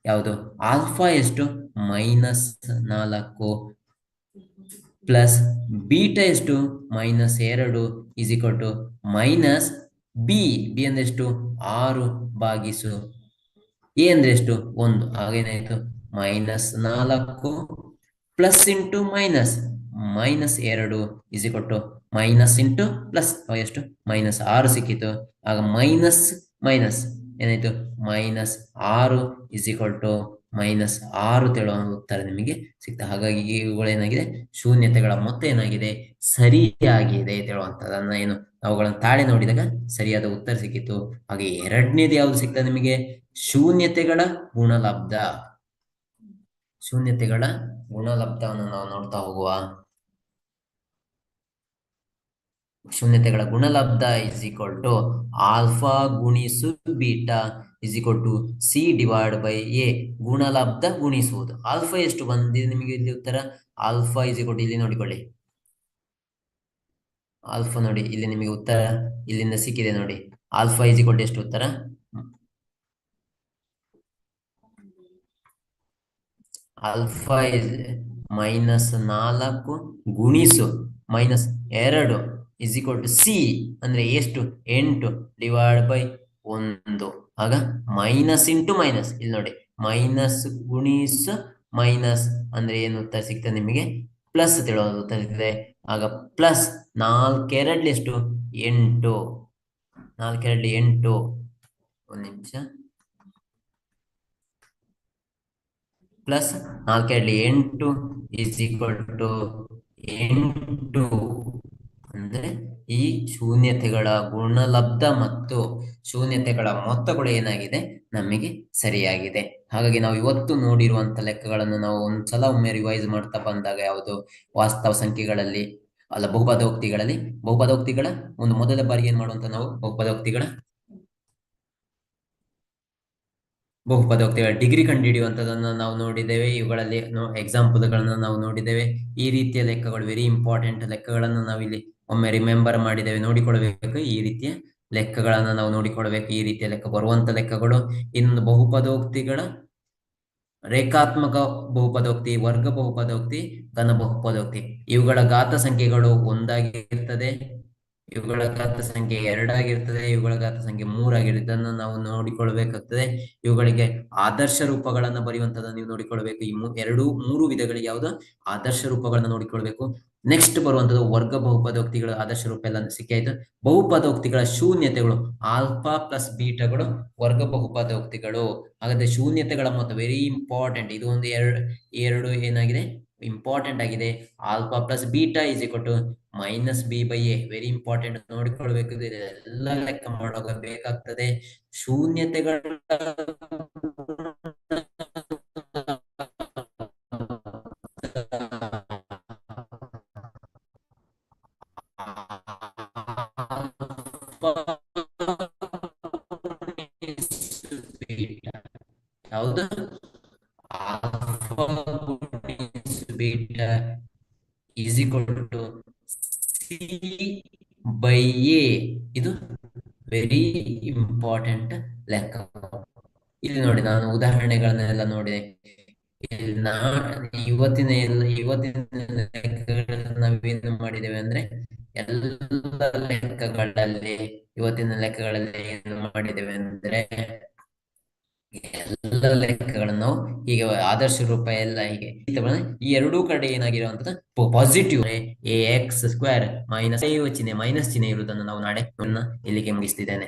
ಯಾವುದು ಆಲ್ಫಾ ಎಷ್ಟು -4 ಪ್ಲಸ್ ಬೀಟಾ ಎಷ್ಟು -2 is equal to minus B ಅಂದ್ರೆ ಎಷ್ಟು 6 ಭಾಗಿಸು ಎ ಅಂದ್ರೆ ಎಷ್ಟು 1. ಹಾಗೇನಾಯ್ತು -4 plus into -2 is equal to minus into plus ಎಷ್ಟು -6 ಸಿಕ್ಕಿತು. ಆಗ ಮೈನಸ್ ಏನಾಯ್ತು -6 ಇಸ್ ಈಕ್ವಲ್ ಟು -6 ತೆಳುವ ಉತ್ತರ ನಿಮಗೆ ಸಿಗ್ತ. ಹಾಗಾಗಿ ಇವುಗಳು ಏನಾಗಿದೆ, ಶೂನ್ಯತೆಗಳ ಮೊತ್ತ ಏನಾಗಿದೆ, ಸರಿಯಾಗಿದೆ ಹೇಳುವಂತದನ್ನ ಏನು ಅವುಗಳನ್ನು ತಾಳೆ ನೋಡಿದಾಗ ಸರಿಯಾದ ಉತ್ತರ ಸಿಕ್ಕಿತು. ಹಾಗೆ ಎರಡನೇದು ಯಾವ್ದು ಸಿಗ್ತದೆ ನಿಮಗೆ, ಶೂನ್ಯತೆಗಳ ಗುಣಲಬ್ಧ. ಶೂನ್ಯತೆಗಳ ಗುಣಲಬ್ಧವನ್ನು ನಾವು ನೋಡ್ತಾ ಹೋಗುವ. ಶೂನ್ಯತೆಗಳ ಗುಣಲಬ್ಧ ಇಸ್ ಈಕ್ವಲ್ ಟು ಆಲ್ಫಾ ಗುಣಿಸು beta is equal to C divide by A. ಗುಣಲಬ್ಧ ಗುಣಿಸುವುದು. ಆಲ್ಫಾ ಎಷ್ಟು ಬಂದಿದೆ ನಿಮಗೆ ಇಲ್ಲಿ ಉತ್ತರ, ಆಲ್ಫಾ ಇಸ್ ಈಕ್ವಲ್ ಟು ಇಲ್ಲಿ ನೋಡಿಕೊಳ್ಳಿ, ಆಲ್ಫಾ ನೋಡಿ ಇಲ್ಲಿ ನಿಮಗೆ ಉತ್ತರ ಇಲ್ಲಿಂದ ಸಿಕ್ಕಿದೆ ನೋಡಿ. ಆಲ್ಫಾ ಇಸ್ ಈಕ್ವಲ್ ಟು ಎಷ್ಟು ಉತ್ತರ, ಆಲ್ಫಾ ಇಸ್ -4 ಗುಣಿಸು -2 ಇಸ್ ಈಕ್ವಲ್ ಟು ಸಿ ಅಂದ್ರೆ ಎಷ್ಟು 8 ಡಿವೈಡ್ ಬೈ 1. ಆಗ ಮೈನಸ್ ಇಂಟು ಮೈನಸ್, ಇಲ್ಲಿ ನೋಡಿ ಮೈನಸ್ ಗುಣಿಸು ಮೈನಸ್ ಅಂದ್ರೆ ಏನು ಉತ್ತರ ಸಿಗ್ತದೆ ನಿಮಗೆ, ಪ್ಲಸ್ ತಿಳೋದು ಉತ್ತರ ಸಿಗ್ತದೆ. ಆಗ ಪ್ಲಸ್ 4 ಎಷ್ಟು 8, 4 8. ಒಂದು ನಿಮಿಷ, ಪ್ಲಸ್ 4 8 ಇಸ್ ಈಕ್ವಲ್ ಟು 8 ಅಂದ್ರೆ ಈ ಶೂನ್ಯತೆಗಳ ಗುಣಲಬ್ಧ ಮತ್ತು ಶೂನ್ಯತೆಗಳ ಮೊತ್ತಗಳು ಏನಾಗಿದೆ ನಮಗೆ ಸರಿಯಾಗಿದೆ. ಹಾಗಾಗಿ ನಾವು ಇವತ್ತು ನೋಡಿರುವಂತ ಲೆಕ್ಕಗಳನ್ನು ನಾವು ಒಮ್ಮೆ ರಿವೈಸ್ ಮಾಡ್ತಾ ಬಂದಾಗ, ಯಾವುದು ವಾಸ್ತವ ಸಂಖ್ಯೆಗಳಲ್ಲಿ ಅಲ್ಲ ಬಹುಪದೋಕ್ತಿಗಳ ಒಂದು ಮೊದಲ ಬಾರಿಗೆ ಏನ್ ಮಾಡುವಂತ ನಾವು ಬಹುಪದೋಕ್ತಿಗಳ ಡಿಗ್ರಿ ಕಂಡುಹಿಡಿಯುವಂತದನ್ನ ನಾವು ನೋಡಿದ್ದೇವೆ. ಇವುಗಳಲ್ಲಿ ಎಕ್ಸಾಂಪಲ್ಗಳನ್ನ ನಾವು ನೋಡಿದ್ದೇವೆ. ಈ ರೀತಿಯ ಲೆಕ್ಕಗಳು ವೆರಿ ಇಂಪಾರ್ಟೆಂಟ್ ಲೆಕ್ಕಗಳನ್ನು ನಾವಿಲ್ಲಿ ಒಮ್ಮೆ ರಿಮೆಂಬರ್ ಮಾಡಿದ್ದೇವೆ, ನೋಡಿಕೊಳ್ಬೇಕು. ಈ ರೀತಿಯ ಲೆಕ್ಕಗಳನ್ನ ನಾವು ನೋಡಿಕೊಳ್ಬೇಕು. ಈ ರೀತಿಯ ಲೆಕ್ಕ ಬರುವಂತ ಲೆಕ್ಕಗಳು. ಇನ್ನು ಬಹುಪದೋಕ್ತಿಗಳ ರೇಖಾತ್ಮಕ ಬಹುಪದೋಕ್ತಿ, ವರ್ಗ ಬಹುಪದೋಕ್ತಿ, ಘನ ಬಹುಪದೋಕ್ತಿ, ಇವುಗಳ ಘಾತ ಸಂಖ್ಯೆಗಳು 1 ಇವುಗಳ ಘಾತ ಸಂಖ್ಯೆ 2 ಇವುಗಳ ಘಾತ ಸಂಖ್ಯೆ 3 ಇದನ್ನು ನಾವು ನೋಡಿಕೊಳ್ಬೇಕಾಗ್ತದೆ. ಇವುಗಳಿಗೆ ಆದರ್ಶ ರೂಪಗಳನ್ನ ಬರೆಯುವಂತದನ್ನು ನೀವು ನೋಡಿಕೊಳ್ಬೇಕು. ಈ ಮೂರು ವಿಧಗಳಿಗೆ ಯಾವುದು ಆದರ್ಶ ರೂಪಗಳನ್ನ ನೋಡಿಕೊಳ್ಬೇಕು. ನೆಕ್ಸ್ಟ್ ಬರುವಂತದ್ದು ವರ್ಗ ಬಹುಪದೋಕ್ತಿಗಳ ಆದರ್ಶ ರೂಪ ಎಲ್ಲ ಸಿಕ್ಕಾಯ್ತು. ಬಹುಪದೋಕ್ತಿಗಳ ಶೂನ್ಯತೆಗಳು ಆಲ್ಫಾ ಪ್ಲಸ್ ಬೀಟಾಗಳು ವರ್ಗ ಬಹುಪದೋಕ್ತಿಗಳು. ಹಾಗಾದ್ರೆ ಶೂನ್ಯತೆಗಳ ಮೊತ್ತ ವೆರಿ ಇಂಪಾರ್ಟೆಂಟ್. ಇದು ಒಂದು ಎರಡು ಏನಾಗಿದೆ ಇಂಪಾರ್ಟೆಂಟ್ ಆಗಿದೆ. Alpha plus beta is equal to -b/a very important, ನೋಡಿಕೊಳ್ಬೇಕು. ಎಲ್ಲ ಲೆಕ್ಕ ಮಾಡುವಾಗ ಬೇಕಾಗ್ತದೆ. ಶೂನ್ಯತೆಗಳ ಯಾವುದು alpha beta is equal to C/A. ಇದು ವೆರಿ ಇಂಪಾರ್ಟೆಂಟ್ ಲೆಕ್ಕ. ಇಲ್ಲಿ ನೋಡಿ, ನಾನು ಉದಾಹರಣೆಗಳನ್ನೆಲ್ಲ ನೋಡಿದೆ. ಇವತ್ತಿನ ಲೆಕ್ಕಗಳನ್ನು ನಾವೇನು ಮಾಡಿದ್ದೇವೆ ಅಂದ್ರೆ, ಇವತ್ತಿನ ಲೆಕ್ಕಗಳಲ್ಲಿ ಏನು ಮಾಡಿದ್ದೇವೆ ಅಂದ್ರೆ, ಎಲ್ಲ ಲೆಕ್ಕಗಳನ್ನು ನಾವು ಈಗ ಆದರ್ಶ ರೂಪ ಎಲ್ಲ ಹೀಗೆ ಈ ಎರಡೂ ಕಡೆ ಏನಾಗಿರುವಂತದ್ದು ಪಾಸಿಟಿವ್ ax² ಮೈನಸ್ ಚಿಹ್ನೆ ಇರುವುದನ್ನು ನಾವು ನಾಳೆ ಇಲ್ಲಿಗೆ ಮುಗಿಸ್ತಿದ್ದೇನೆ.